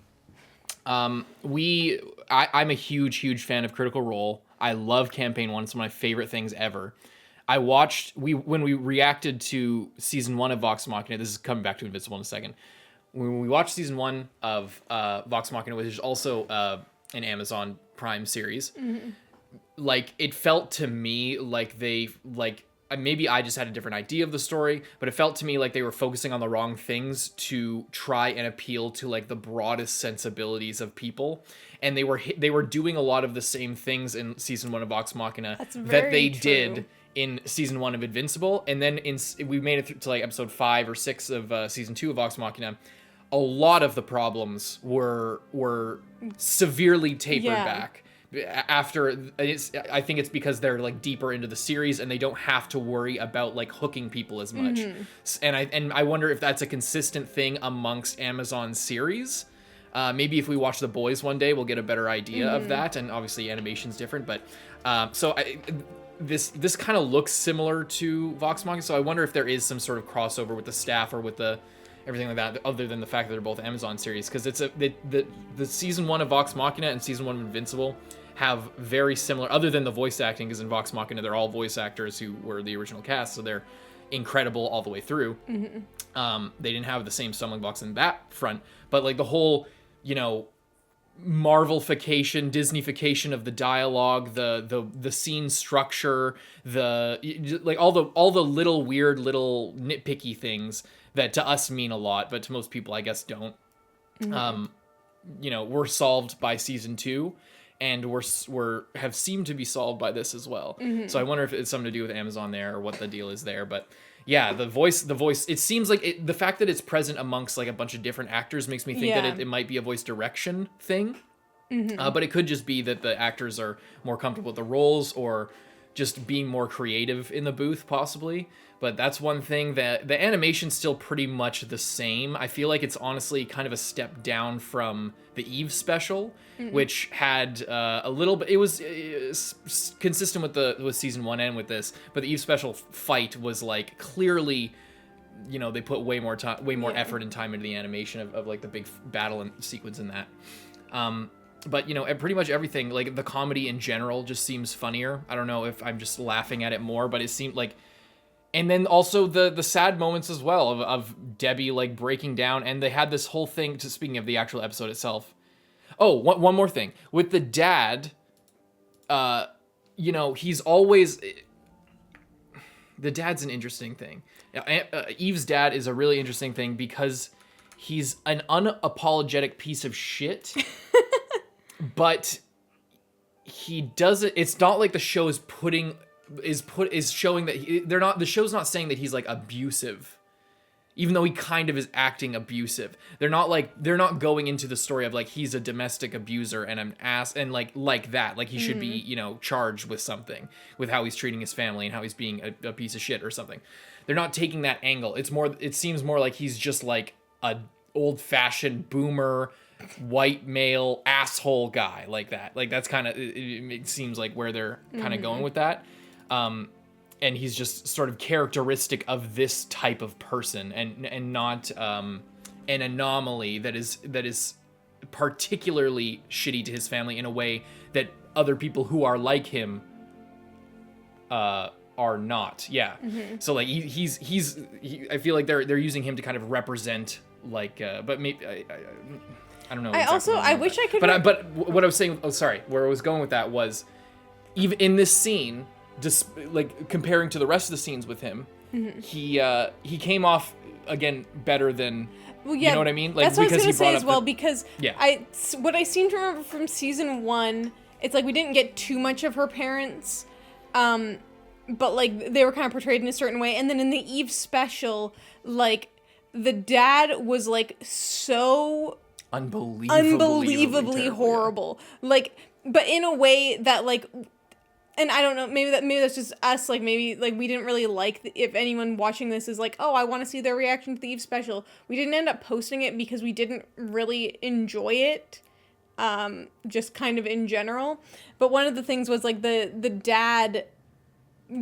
I'm a huge fan of Critical Role. I love Campaign 1. It's one of my favorite things ever. When we reacted to season 1 of Vox Machina, this is coming back to Invincible in a second. When we watched season 1 of Vox Machina, which is also an Amazon Prime series, mm-hmm. like it felt to me like they maybe I just had a different idea of the story, but it felt to me like they were focusing on the wrong things to try and appeal to like the broadest sensibilities of people. And they were doing a lot of the same things in season 1 of Vox Machina that they did in season 1 of Invincible. And then we made it to like episode 5 or 6 of season 2 of Vox Machina. A lot of the problems were severely tapered back. After I think it's because they're like deeper into the series and they don't have to worry about like hooking people as much. And I wonder if that's a consistent thing amongst Amazon series. Maybe if we watch The Boys one day, we'll get a better idea of that. And obviously animation's different, but this kind of looks similar to Vox Machina. So I wonder if there is some sort of crossover with the staff or with the everything like that, other than the fact that they're both Amazon series, because it's the season 1 of Vox Machina and season 1 of Invincible have very similar, other than the voice acting, because in Vox Machina they're all voice actors who were the original cast, so they're incredible all the way through. They didn't have the same stumbling blocks in that front, but like the whole, you know, Marvelification, Disneyfication of the dialogue, the scene structure, like all the little weird little nitpicky things that to us mean a lot, but to most people I guess don't. You know, were solved by season 2, and have seemed to be solved by this as well. So I wonder if it's something to do with Amazon there or what the deal is there. But yeah, the voice, it seems like the fact that it's present amongst like a bunch of different actors makes me think that it might be a voice direction thing. But it could just be that the actors are more comfortable with the roles or just being more creative in the booth possibly. But that's one thing. That the animation's still pretty much the same. I feel like it's honestly kind of a step down from the Eve special, which had a little bit, it was consistent with season 1 and with this, but the Eve special fight was like clearly, you know, they put way more effort and time into the animation of like the big battle and sequence in that. But, you know, pretty much everything, like the comedy in general just seems funnier. I don't know if I'm just laughing at it more, but it seemed like, and then also the sad moments as well of Debbie like breaking down, and they had this whole thing, speaking of the actual episode itself. Oh, one more thing. With the dad, you know, he's always, the dad's an interesting thing. Eve's dad is a really interesting thing because he's an unapologetic piece of shit. But he doesn't, it's not like the show is showing that the show's not saying that he's like abusive, even though he kind of is acting abusive. They're not going into the story of like he's a domestic abuser and an ass and like that, like he should be, you know, charged with something, with how he's treating his family and how he's being a piece of shit or something. They're not taking that angle. It seems more like he's just like a old-fashioned boomer white male asshole guy like that. Like that's kind of, it seems like where they're kind of going with that. And he's just sort of characteristic of this type of person and not an anomaly that is particularly shitty to his family in a way that other people who are like him are not. Yeah. So like he's I feel like they're using him to kind of represent like but maybe I don't know. I wish I could. But what I was saying, where I was going with that was, even in this scene, just like comparing to the rest of the scenes with him, he came off again better than. Well, yeah, you know what I mean? Like, that's what I was gonna say as well. Because yeah. What I seem to remember from season 1, it's like we didn't get too much of her parents, but like they were kind of portrayed in a certain way. And then in the Eve special, like the dad was like so unbelievably horrible. Yeah. Like, but in a way that like, and I don't know, maybe that's just us. Like maybe like we didn't really like if anyone watching this is like, oh, I want to see their reaction to the Eve special. We didn't end up posting it because we didn't really enjoy it, just kind of in general. But one of the things was like the dad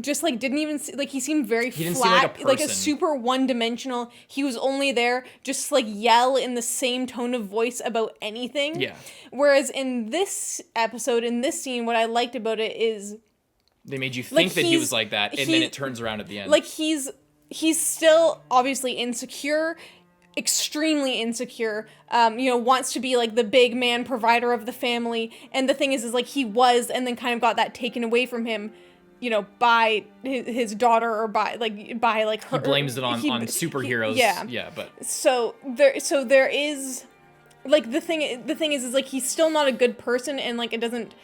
just like didn't even like he seemed very flat, like a super one-dimensional. He was only there just like yell in the same tone of voice about anything. Yeah. Whereas in this episode, in this scene, what I liked about it is they made you think that he was like that, and then it turns around at the end. Like he's still obviously insecure, extremely insecure, you know, wants to be like the big man provider of the family. And the thing is like he was, and then kind of got that taken away from him. by his daughter or by her. He blames it on superheroes. Yeah, but so there is like the thing is like he's still not a good person, and like it doesn't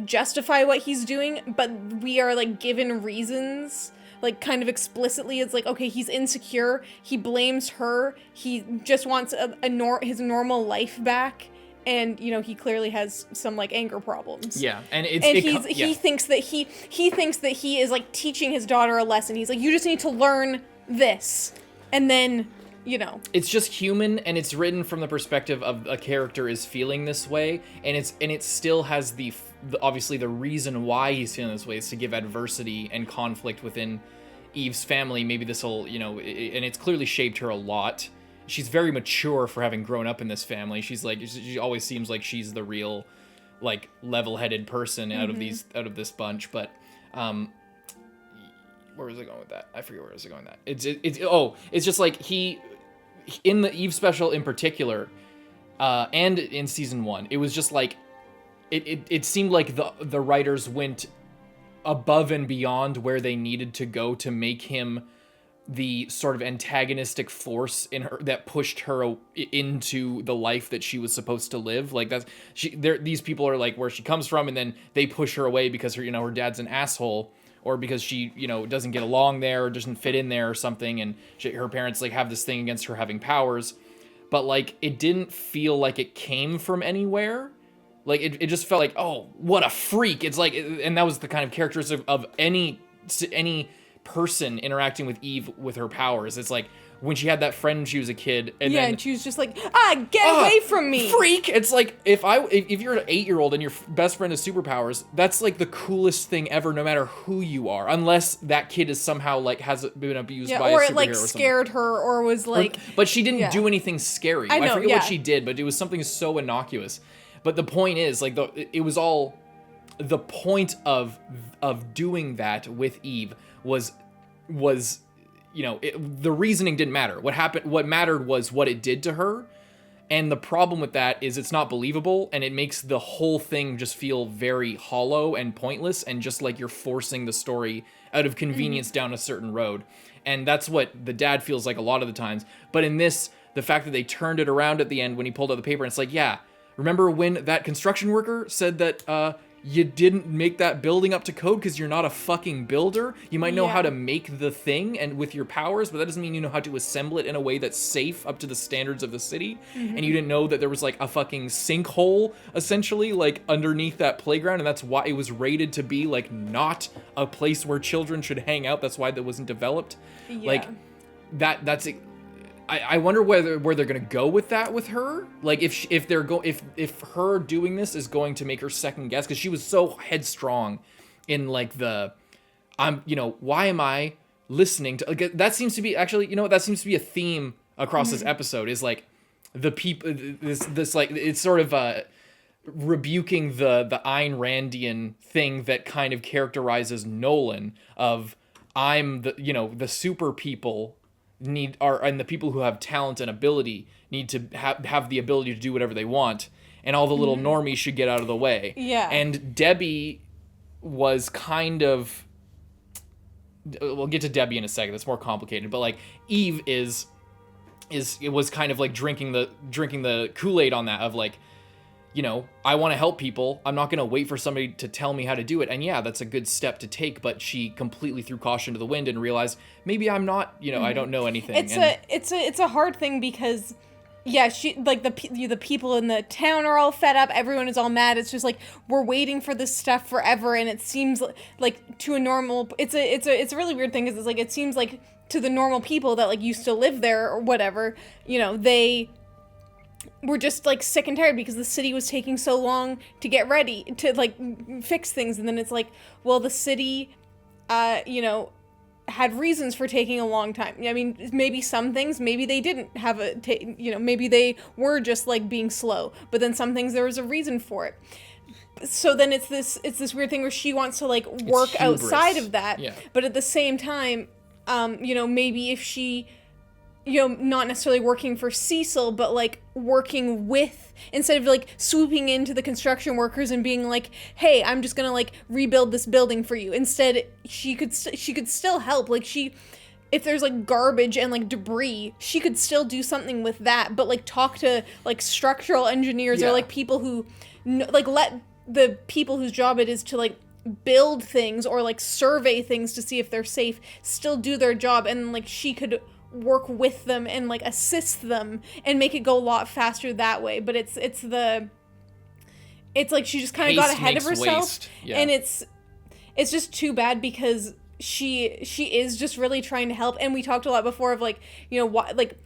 justify what he's doing, but we are like given reasons like kind of explicitly. It's like, okay, he's insecure, he blames her, he just wants his normal life back. And he clearly has some like anger problems. Yeah, and he thinks that he is like teaching his daughter a lesson. He's like, you just need to learn this, and then it's just human, and it's written from the perspective of a character is feeling this way, and it still has the obviously the reason why he's feeling this way is to give adversity and conflict within Eve's family. Maybe this will and it's clearly shaped her a lot. She's very mature for having grown up in this family. She's like, she always seems like she's the real, like, level-headed person out of this bunch. But, where was I going with that? I forget where I was going with that. It's just like in the Eve special in particular, and in season 1, it was just like, it seemed like the writers went above and beyond where they needed to go to make him the sort of antagonistic force in her that pushed her into the life that she was supposed to live. Like these people are like where she comes from, and then they push her away because her dad's an asshole, or because she doesn't get along there or doesn't fit in there or something, and her parents like have this thing against her having powers. But like it didn't feel like it came from anywhere. Like it just felt like, oh, what a freak. It's like, and that was the kind of characteristic of any person interacting with Eve with her powers. It's like when she had that friend when she was a kid, and then and she was just like, get away from me, freak. It's like if you're an 8-year-old and your best friend has superpowers, that's like the coolest thing ever, no matter who you are, unless that kid is somehow like has been abused by a superhero or it like scared her, or was like, but she didn't do anything scary. I know, forget what she did, but it was something so innocuous. But the point is, like, it was all the point of doing that with Eve was the reasoning didn't matter. What mattered was what it did to her. And the problem with that is it's not believable, and it makes the whole thing just feel very hollow and pointless, and just like you're forcing the story out of convenience down a certain road. And that's what the dad feels like a lot of the times. But in this, the fact that they turned it around at the end when he pulled out the paper, and it's like, yeah, remember when that construction worker said that you didn't make that building up to code because you're not a fucking builder? You might know how to make the thing and with your powers, but that doesn't mean you know how to assemble it in a way that's safe up to the standards of the city. And you didn't know that there was like a fucking sinkhole essentially like underneath that playground, and that's why it was rated to be like not a place where children should hang out. That's why that wasn't developed. Like that's I wonder where they're gonna go with that with her. Like if her doing this is going to make her second guess, because she was so headstrong in like why am I listening to, like, that seems to be actually, that seems to be a theme across this episode, is like the people, this like, it's sort of rebuking the Ayn Randian thing that kind of characterizes Nolan of, I'm the super people and the people who have talent and ability need to have the ability to do whatever they want, and all the little normies should get out of the way. Yeah. And Debbie was kind of, we'll get to Debbie in a second, that's more complicated, but like Eve it was kind of like drinking the Kool-Aid on that, of like, I want to help people. I'm not going to wait for somebody to tell me how to do it. And yeah, that's a good step to take, but she completely threw caution to the wind and realized maybe I'm not, I don't know anything. It's a hard thing because she, like, the people in the town are all fed up. Everyone is all mad. It's just like, we're waiting for this stuff forever. And it seems like to a normal, it's a really weird thing, because it's like, it seems like to the normal people that like used to live there or whatever, they were just like sick and tired because the city was taking so long to get ready to like fix things. And then it's like, well, the city, had reasons for taking a long time. I mean, maybe some things, maybe they didn't have maybe they were just like being slow, but then some things there was a reason for it. So then it's this weird thing where she wants to like work outside of that, but at the same time, maybe if she not necessarily working for Cecil, but like working with, instead of like swooping into the construction workers and being like, hey, I'm just gonna like rebuild this building for you. Instead, she could still help. Like if there's like garbage and like debris, she could still do something with that, but like talk to like structural engineers or like people who like let the people whose job it is to like build things or like survey things to see if they're safe still do their job, and like she could work with them and like assist them and make it go a lot faster that way. But it's like she just kind of got ahead of herself. And it's just too bad because she is just really trying to help. And we talked a lot before of like, what, like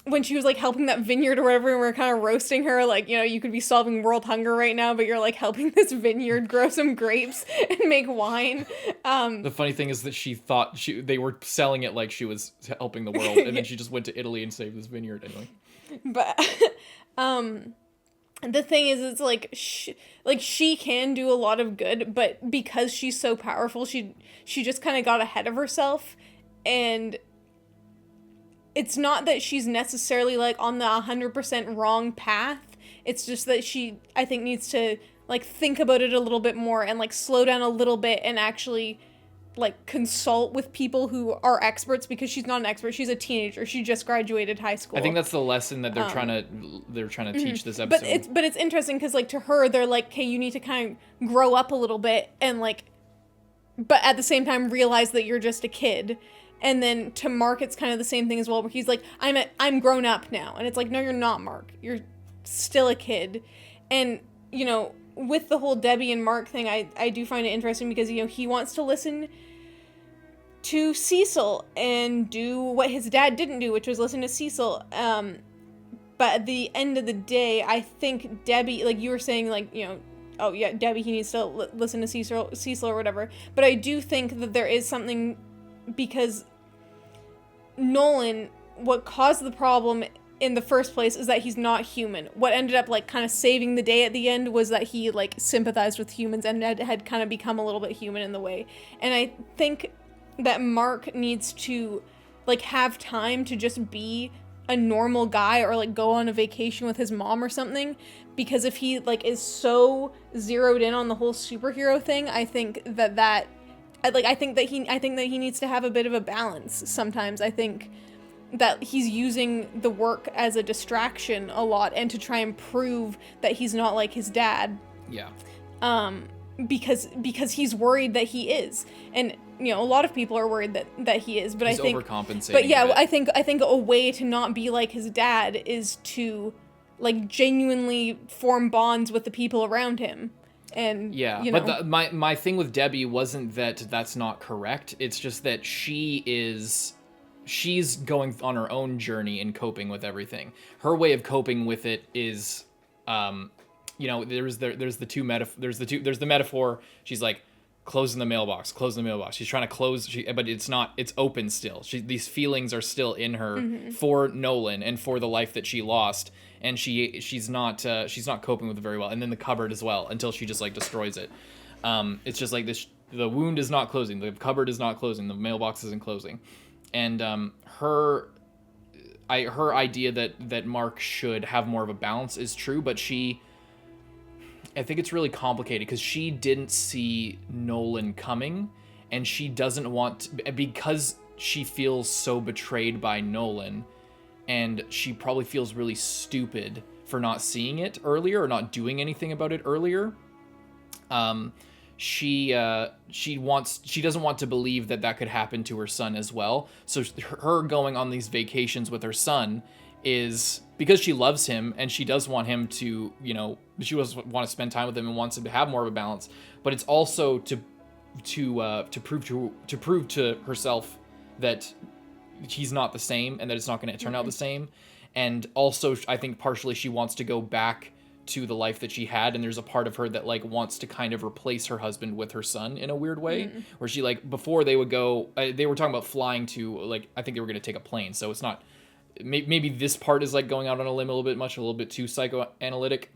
when she was like helping that vineyard or whatever, and we are kind of roasting her, like, you could be solving world hunger right now, but you're like helping this vineyard grow some grapes and make wine. The funny thing is that she thought they were selling it like she was helping the world, and then she just went to Italy and saved this vineyard anyway. But the thing is, it's like she can do a lot of good, but because she's so powerful, she just kind of got ahead of herself. And it's not that she's necessarily like on the 100% wrong path. It's just that she, I think, needs to like think about it a little bit more and like slow down a little bit and actually like consult with people who are experts, because she's not an expert. She's a teenager. She just graduated high school. I think that's the lesson that they're trying to teach this episode. But it's interesting because like to her, they're like, hey, you need to kind of grow up a little bit and like, but at the same time realize that you're just a kid. And then to Mark, it's kind of the same thing as well, where he's like, I'm grown up now. And it's like, no, you're not, Mark. You're still a kid. And, with the whole Debbie and Mark thing, I do find it interesting because, he wants to listen to Cecil and do what his dad didn't do, which was listen to Cecil. But at the end of the day, I think Debbie, like you were saying, like, oh yeah, Debbie, he needs to listen to Cecil or whatever. But I do think that there is something, because Nolan, what caused the problem in the first place is that he's not human. What ended up like kind of saving the day at the end was that he like sympathized with humans and had kind of become a little bit human in the way. And I think that Mark needs to like have time to just be a normal guy or like go on a vacation with his mom or something, because if he like is so zeroed in on the whole superhero thing, I think that he needs to have a bit of a balance sometimes. I think that he's using the work as a distraction a lot and to try and prove that he's not like his dad. Yeah. Because he's worried that he is. And a lot of people are worried that he is, but he's I think overcompensating. But yeah, I think a way to not be like his dad is to like genuinely form bonds with the people around him. And yeah, but my thing with Debbie wasn't that that's not correct. It's just that she's going on her own journey and coping with everything. Her way of coping with it is, there's the metaphor. She's like closing the mailbox. She's trying to close, but it's open still. These feelings are still in her for Nolan and for the life that she lost. And she's not coping with it very well. And then the cupboard as well, until she just like destroys it. It's just like this, the wound is not closing, the cupboard is not closing, the mailbox isn't closing. And her idea that Mark should have more of a balance is true, but I think it's really complicated because she didn't see Nolan coming, and she doesn't want to, because she feels so betrayed by Nolan. And she probably feels really stupid for not seeing it earlier or not doing anything about it earlier. She doesn't want to believe that could happen to her son as well. So her going on these vacations with her son is because she loves him and she does want him to, she does want to spend time with him and wants him to have more of a balance. But it's also to prove to herself that he's not the same and that it's not going to turn out the same. And also I think partially she wants to go back to the life that she had, and there's a part of her that like wants to kind of replace her husband with her son in a weird way, where she like before they would go they were talking about flying to, like, I think they were going to take a plane, so it's not, maybe this part is like going out on a limb a little bit too psychoanalytic,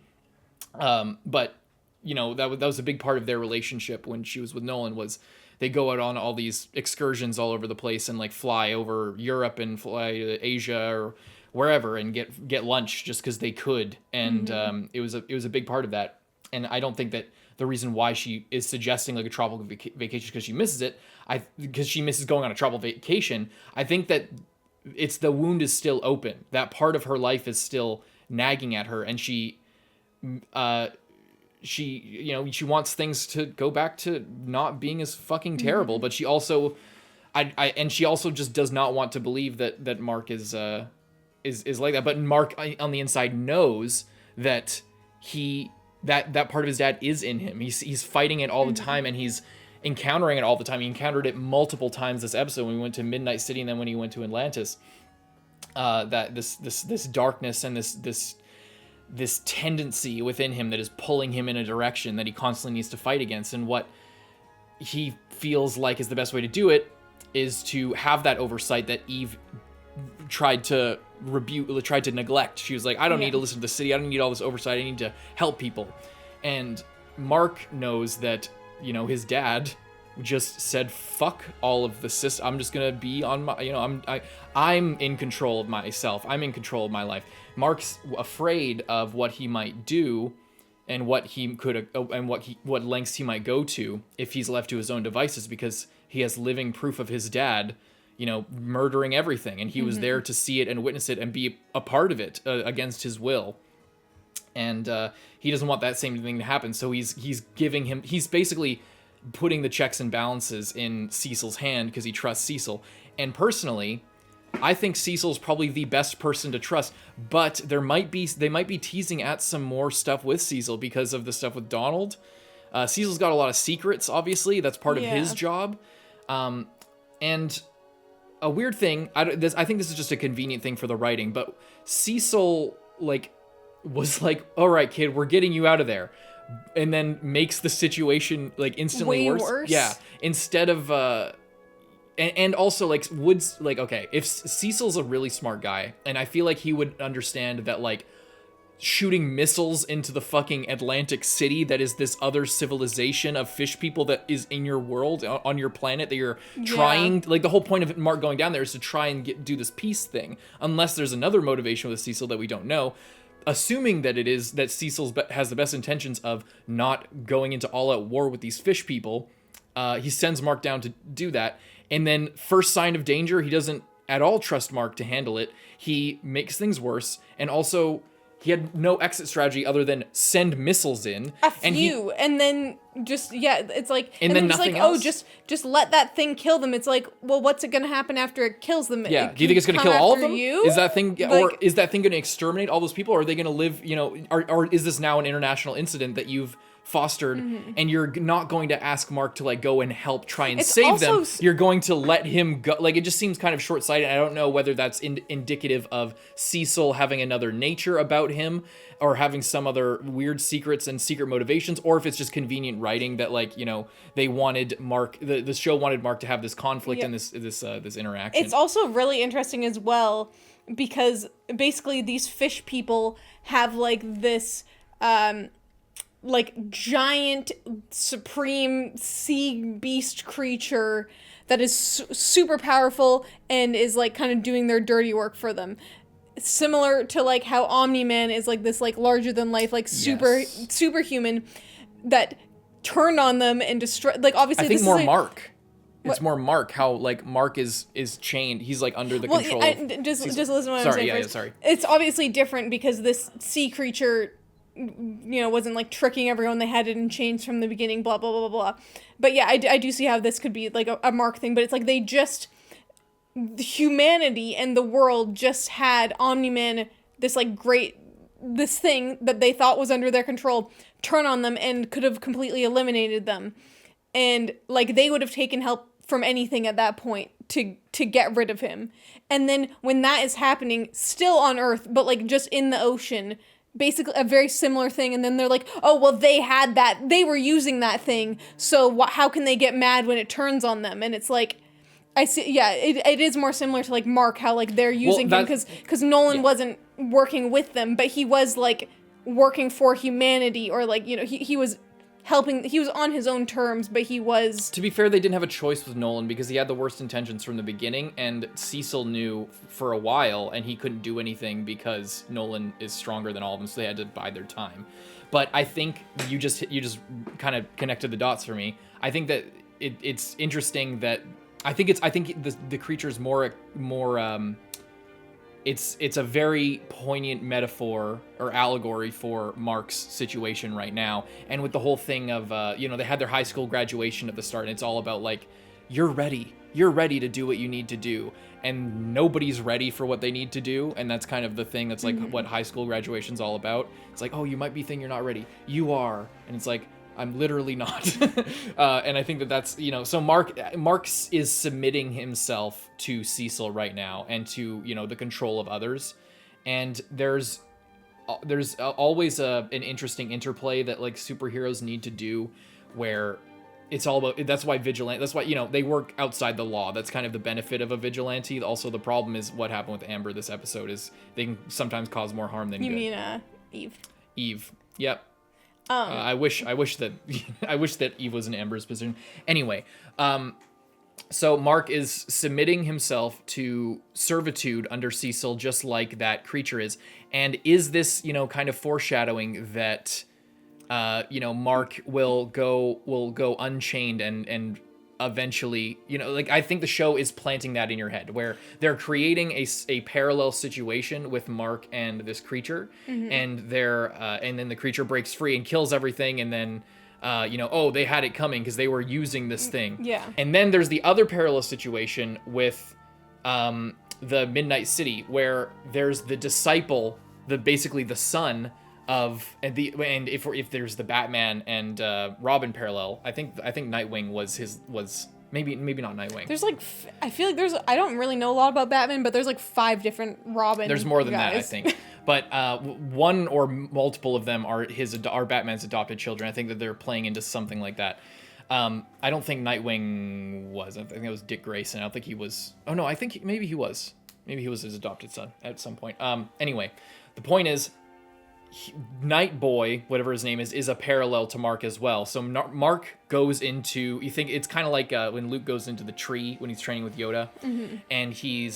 but that was a big part of their relationship when she was with Nolan, was they go out on all these excursions all over the place and like fly over Europe and fly to Asia or wherever and get lunch just because they could. And it was a big part of that. And I don't think that the reason why she is suggesting like a tropical vacation because she misses it, because she misses going on a tropical vacation. I think that it's the wound is still open. That part of her life is still nagging at her, and she wants things to go back to not being as fucking terrible. But she also, and she also just does not want to believe that Mark is like that. But Mark on the inside knows that that part of his dad is in him. He's fighting it all the time, and he's encountering it all the time. He encountered it multiple times this episode when we went to Midnight City, and then when he went to Atlantis. That this darkness and this tendency within him that is pulling him in a direction that he constantly needs to fight against. And what he feels like is the best way to do it is to have that oversight that Eve tried to neglect. She was like, I don't need to listen to the city. I don't need all this oversight. I need to help people. And Mark knows that, his dad just said, fuck all of the system. I'm just going to be on my, I'm in control of myself. I'm in control of my life. Mark's afraid of what he might do and what he could, and what lengths he might go to if he's left to his own devices, because he has living proof of his dad, murdering everything. And he was there to see it and witness it and be a part of it against his will. And he doesn't want that same thing to happen. So he's basically putting the checks and balances in Cecil's hand because he trusts Cecil. And personally, I think Cecil's probably the best person to trust, but they might be teasing at some more stuff with Cecil because of the stuff with Donald. Cecil's got a lot of secrets, obviously. That's part of his job. And a weird thing, I think this is just a convenient thing for the writing, but Cecil was like, all right, kid, we're getting you out of there. And then makes the situation instantly worse. Yeah. Instead of, and also Woods, okay, if Cecil's a really smart guy, and I feel like he would understand that shooting missiles into the fucking Atlantic City that is this other civilization of fish people that is in your world, on your planet, that you're trying, the whole point of Mark going down there is to try and do this peace thing, unless there's another motivation with Cecil that we don't know. Assuming that it is that Cecil has the best intentions of not going into all-out war with these fish people, he sends Mark down to do that. And then first sign of danger, he doesn't at all trust Mark to handle it. He makes things worse. And also, he had no exit strategy other than send missiles in. And then just, it's like... And then nothing else. Just let that thing kill them. It's like, well, what's it going to happen after it kills them? Yeah, do you think it's going to kill all of them? Is that thing, or is that thing going to exterminate all those people? Or are they going to live, or is this now an international incident that you've fostered, and you're not going to ask Mark to go and help try and save them? You're going to let him go. It just seems kind of short-sighted. I don't know whether that's indicative of Cecil having another nature about him, or having some other weird secrets and secret motivations, or if it's just convenient writing that they wanted Mark, the show wanted Mark to have this conflict and this interaction. It's also really interesting as well because basically these fish people have this giant supreme sea beast creature that is super powerful and is kind of doing their dirty work for them. Similar to how Omni-Man is this larger than life superhuman that turned on them and destroyed. Obviously, I think more Mark. It's more Mark. How Mark is chained. He's under the control. Just listen to what I'm saying first. Sorry. It's obviously different because this sea creature, wasn't tricking everyone. They had it in chains from the beginning. Blah blah blah blah blah. But yeah, I do see how this could be a Mark thing. But it's they just. Humanity and the world just had Omni-Man, this thing that they thought was under their control, turn on them and could have completely eliminated them. And they would have taken help from anything at that point to get rid of him. And then when that is happening, still on Earth, but just in the ocean, basically a very similar thing. And then they're oh, well, they had that, they were using that thing, so how can they get mad when it turns on them? And it's I see. Yeah, it is more similar to Mark, how they're using him because Nolan wasn't working with them, but he was working for humanity, or he was helping. He was on his own terms, but he was. To be fair, they didn't have a choice with Nolan because he had the worst intentions from the beginning, and Cecil knew for a while, and he couldn't do anything because Nolan is stronger than all of them, so they had to bide their time. But I think you just kind of connected the dots for me. I think that it's interesting that I think the creature's more it's a very poignant metaphor or allegory for Mark's situation right now. And with the whole thing of, they had their high school graduation at the start, and it's all about, like, you're ready to do what you need to do. And nobody's ready for what they need to do. And that's kind of the thing that's, like, what high school graduation's all about. It's like, oh, you might be thinking you're not ready. You are. And it's like, I'm literally not. And I think that's, so Mark is submitting himself to Cecil right now and to, the control of others. And there's always an interesting interplay that, like, superheroes need to do where it's all about, that's why they work outside the law. That's kind of the benefit of a vigilante. Also, the problem is what happened with Amber this episode is they can sometimes cause more harm than good. You mean Eve? Eve. Yep. I wish that Eve was in Amber's position. Anyway, so Mark is submitting himself to servitude under Cecil, just like that creature is. And is this, kind of foreshadowing that, Mark will go unchained and eventually, I think the show is planting that in your head where they're creating a parallel situation with Mark and this creature, and and then the creature breaks free and kills everything, and then they had it coming because they were using this thing. Yeah. And then there's the other parallel situation with the Midnight City where there's the disciple, basically the son of, and if there's the Batman and Robin parallel, I think Nightwing was maybe not Nightwing. There's I feel like I don't really know a lot about Batman, but there's 5 different Robin. There's more than guys. that, I think. But one or multiple of them are Batman's adopted children. I think that they're playing into something like that. I don't think Nightwing was. I think it was Dick Grayson. I don't think he was. Oh no, I think maybe he was. Maybe he was his adopted son at some point. Anyway, the point is, Night Boy, whatever his name is a parallel to Mark as well. So Mark goes into, you think it's kind of like when Luke goes into the tree when he's training with Yoda, and he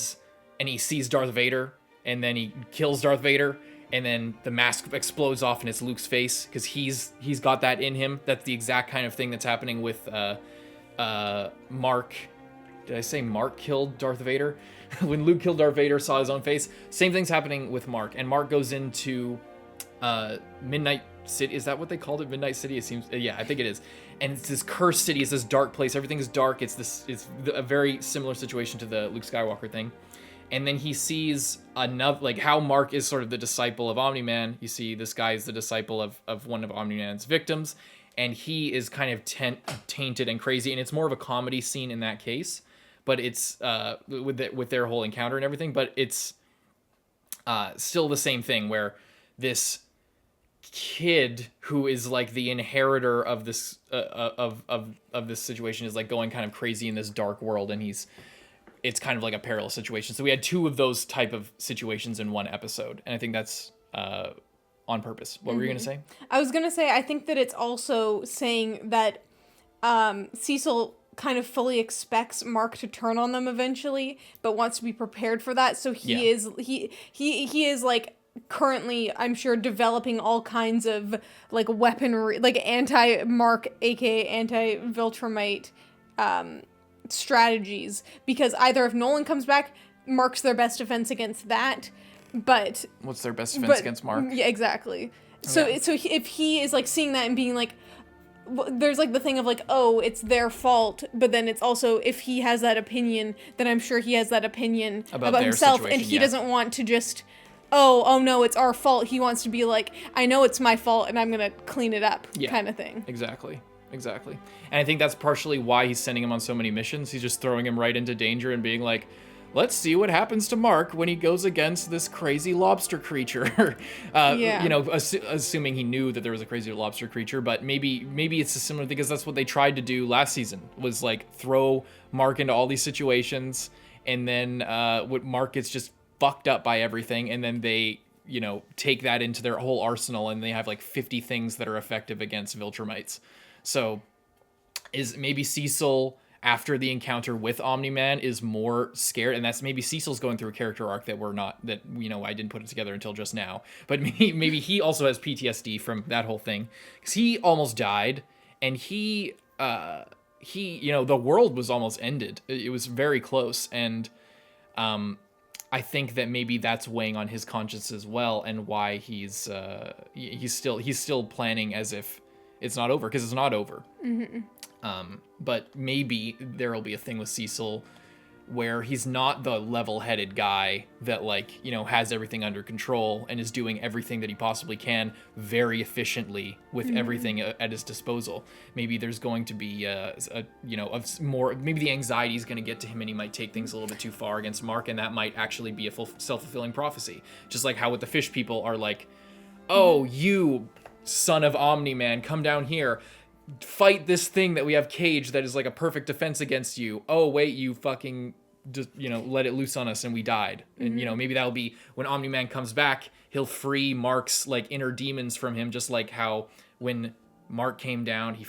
sees Darth Vader, and then he kills Darth Vader, and then the mask explodes off and it's Luke's face because he's got that in him. That's the exact kind of thing that's happening with Mark. Did I say Mark killed Darth Vader? When Luke killed Darth Vader, saw his own face. Same thing's happening with Mark, and Mark goes into Midnight City. Is that what they called it? Midnight City? It seems. Yeah, I think it is. And it's this cursed city. It's this dark place. Everything is dark. It's a very similar situation to the Luke Skywalker thing. And then he sees another, how Mark is sort of the disciple of Omni-Man. You see this guy is the disciple of one of Omni-Man's victims, and he is kind of tainted and crazy. And it's more of a comedy scene in that case, but it's with their whole encounter and everything. But it's still the same thing where this kid who is like the inheritor of this of this situation is like going kind of crazy in this dark world, and it's kind of like a parallel situation. So we had 2 of those type of situations in one episode, and I think that's on purpose. What were you gonna say? I was gonna say I think that it's also saying that Cecil kind of fully expects Mark to turn on them eventually, but wants to be prepared for that. So he is like currently, I'm sure, developing all kinds of like weaponry, like anti-Mark, aka anti-Viltrumite strategies, because either if Nolan comes back, Mark's their best defense against that, but what's their best defense against Mark? Yeah, exactly. So if he is like seeing that and being like, there's like the thing of like, oh, it's their fault, but then it's also, if he has that opinion, then I'm sure he has that opinion about himself, and he doesn't want to just, oh no, it's our fault. He wants to be like, I know it's my fault and I'm gonna clean it up, kind of thing. Exactly. And I think that's partially why he's sending him on so many missions. He's just throwing him right into danger and being like, let's see what happens to Mark when he goes against this crazy lobster creature. Assuming he knew that there was a crazy lobster creature, but maybe it's a similar thing, because that's what they tried to do last season, was like throw Mark into all these situations, and then Mark gets just fucked up by everything, and then they take that into their whole arsenal, and they have like 50 things that are effective against Viltrumites. So is maybe Cecil, after the encounter with Omni-Man, is more scared, and that's maybe Cecil's going through a character arc that I didn't put it together until just now, but maybe he also has PTSD from that whole thing, because he almost died, and he the world was almost ended. It was very close, and I think that maybe that's weighing on his conscience as well, and why he's still planning as if it's not over, because it's not over. Mm-hmm. But maybe there'll be a thing with Cecil where he's not the level-headed guy that has everything under control and is doing everything that he possibly can very efficiently with everything at his disposal. Maybe there's going to be maybe the anxiety is going to get to him, and he might take things a little bit too far against Mark, and that might actually be a self-fulfilling prophecy. Just like how with the fish people are like, oh, you son of Omni-Man, come down here. Fight this thing that we have caged that is like a perfect defense against you. Oh, wait, you fucking just, let it loose on us and we died. And, maybe that'll be when Omni-Man comes back, he'll free Mark's inner demons from him, just like how when Mark came down, he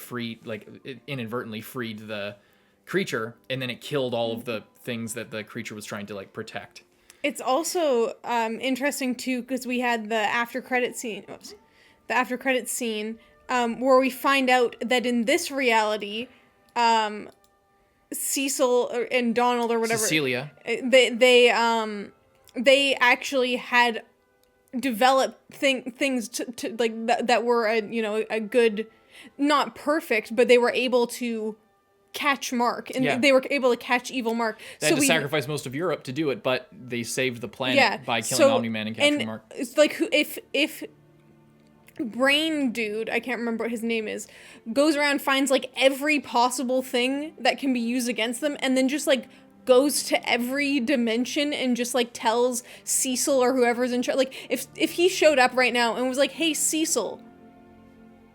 inadvertently freed the creature, and then it killed all of the things that the creature was trying to protect. It's also interesting too, because we had the after credit scene. Where we find out that in this reality, Cecil and Donald or whatever, Cecilia, they actually had developed things to that were a good, not perfect, but they were able to catch Mark, and they were able to catch evil Mark. They had to sacrifice most of Europe to do it, but they saved the planet by killing Omni-Man and capturing Mark. It's like if Brain Dude, I can't remember what his name is, goes around, finds every possible thing that can be used against them, and then just goes to every dimension and just tells Cecil or whoever's in charge. If he showed up right now and was like, hey Cecil,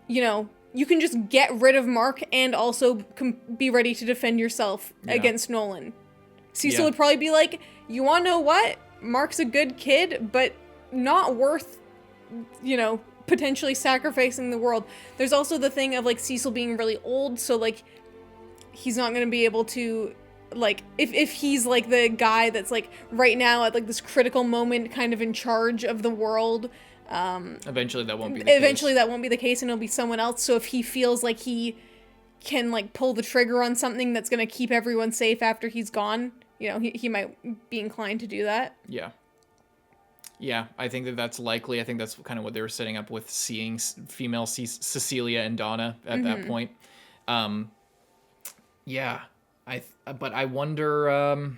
you can just get rid of Mark and also be ready to defend yourself against Nolan. Cecil would probably be like, you wanna know what? Mark's a good kid, but not worth, potentially sacrificing the world. There's also the thing of Cecil being really old, so he's not gonna be able to if he's the guy that's right now at this critical moment kind of in charge of the world, eventually that won't be the case. That won't be the case, and it'll be someone else. So if he feels like he can pull the trigger on something that's gonna keep everyone safe after he's gone, he might be inclined to do that. Yeah, I think that's likely. I think that's kind of what they were setting up with seeing female Cecilia and Donna at that point. But I wonder,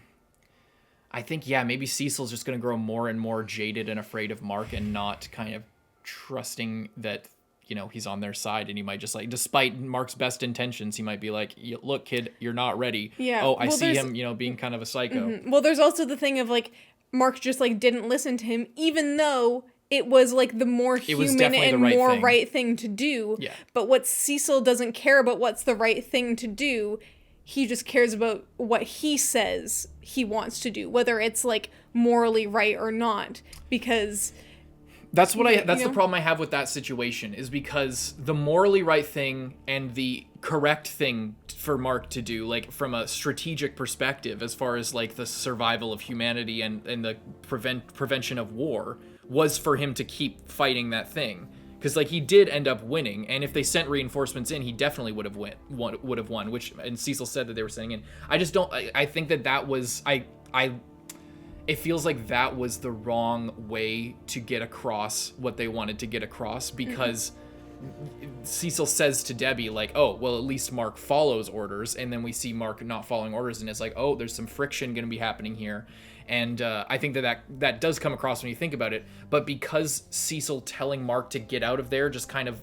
I think, maybe Cecil's just going to grow more and more jaded and afraid of Mark, and not kind of trusting that, he's on their side, and he might just despite Mark's best intentions, he might be like, look, kid, you're not ready. Yeah. Oh, I see him, being kind of a psycho. Mm-hmm. Well, there's also the thing of Mark just didn't listen to him, even though it was the more human and more right thing to do. Yeah. But what Cecil doesn't care about what's the right thing to do. He just cares about what he says he wants to do, whether it's morally right or not, because that's the problem I have with that situation, is because the morally right thing and the correct thing for Mark to do, from a strategic perspective, as far as the survival of humanity and the prevention of war, was for him to keep fighting that thing, because he did end up winning, and if they sent reinforcements in, he definitely would have won, which, and Cecil said that they were sending in. I think that was it feels like that was the wrong way to get across what they wanted to get across, because Cecil says to Debbie, oh, well, at least Mark follows orders, and then we see Mark not following orders, and it's oh, there's some friction going to be happening here. And I think that does come across when you think about it, but because Cecil telling Mark to get out of there just kind of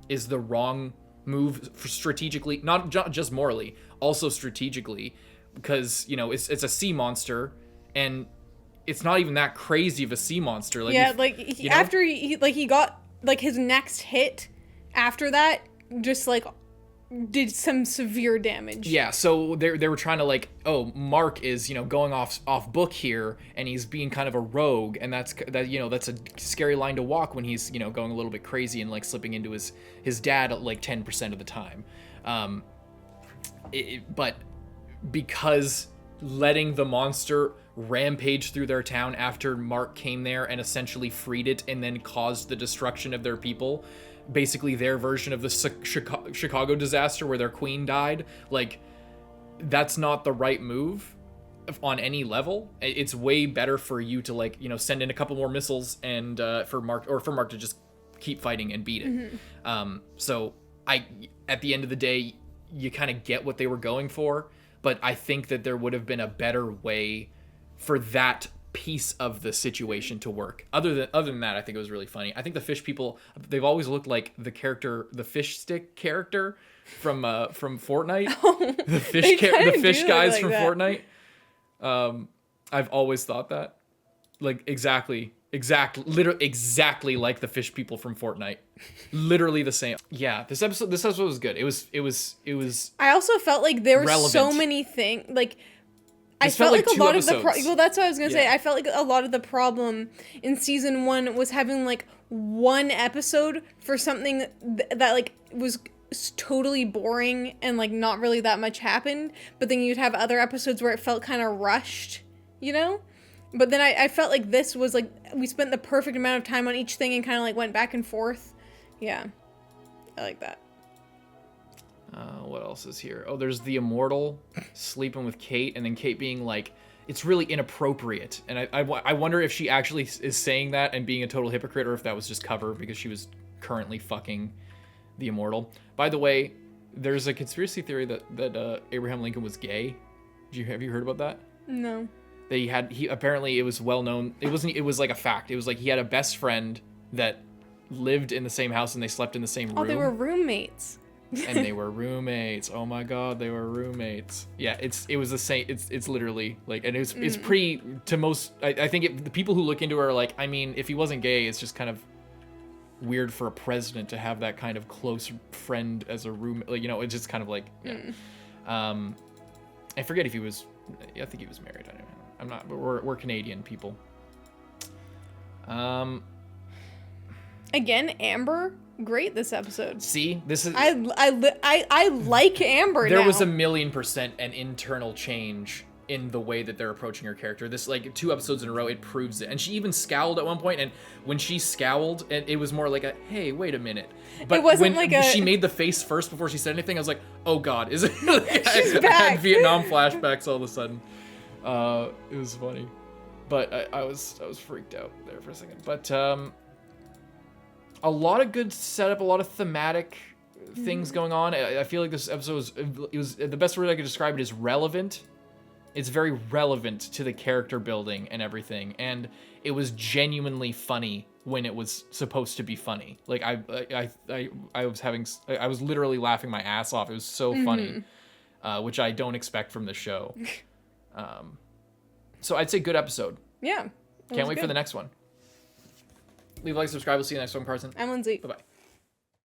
is the wrong move strategically, not just morally, also strategically, because, it's a sea monster, and it's not even that crazy of a sea monster. After he got his next hit after that, just did some severe damage. Yeah, so they were trying to like, oh, Mark is, going off book here, and he's being kind of a rogue, and that's a scary line to walk when he's, going a little bit crazy and like slipping into his dad like 10% of the time. But because letting the monster rampage through their town after Mark came there and essentially freed it and then caused the destruction of their people, basically their version of the Chicago disaster where their queen died, like, that's not the right move on any level. It's way better for you to like, send in a couple more missiles and for Mark to just keep fighting and beat it. So at the end of the day, you kind of get what they were going for, but I think that there would have been a better way for that piece of the situation to work. Other than that, I think it was really funny. I think the fish people, they've always looked like the fish stick character from Fortnite. The fish guys like from that. Fortnite. I've always thought that, like exactly like the fish people from Fortnite. Literally the same. Yeah, this episode was good. It was. I also felt like there were relevant. So many things like. I felt like a lot episodes. Of the well, that's what I was gonna say. I felt like a lot of the problem in season 1 was having like one episode for something that like was totally boring and like not really that much happened. But then you'd have other episodes where it felt kind of rushed, But then I felt like this was like we spent the perfect amount of time on each thing and kind of like went back and forth. Yeah, I like that. What else is here? Oh, there's the Immortal sleeping with Kate, and then Kate being like, it's really inappropriate. And I wonder if she actually is saying that and being a total hypocrite, or if that was just cover because she was currently fucking the Immortal. By the way, there's a conspiracy theory that Abraham Lincoln was gay. Have you heard about that? No. That he apparently, it was well known. It was like a fact. It was like he had a best friend that lived in the same house and they slept in the same room. Oh, they were roommates. And they were roommates. Oh my god, they were roommates. Yeah, it was the same. It's literally like, and it's pretty to most. I think the people who look into it are like, I mean, if he wasn't gay, it's just kind of weird for a president to have that kind of close friend as a roommate. Like, it's just kind of like, yeah. I forget if he was. I think he was married. I don't know. I'm not. But we're Canadian people. Again, Amber. Great this episode. See, this is I like Amber. There now. was 1,000,000% an internal change in the way that they're approaching her character. This, like, 2 episodes in a row, it proves it. And she even scowled at one point, and when she scowled, it was more like a, hey, wait a minit. But it wasn't when she made the face first before she said anything, I was like, oh god, is it? She's back. I had Vietnam flashbacks all of a sudden. It was funny, but I was freaked out there for a second. But a lot of good setup, a lot of thematic things going on. I feel like this episode was the best word I could describe it is relevant. It's very relevant to the character building and everything, and it was genuinely funny when it was supposed to be funny. Like I was literally laughing my ass off. It was so funny, which I don't expect from the show. So I'd say good episode. Yeah. Can't wait for the next one. Leave a like, subscribe. We'll see you next one, Carson. I'm Lindsay. Bye-bye.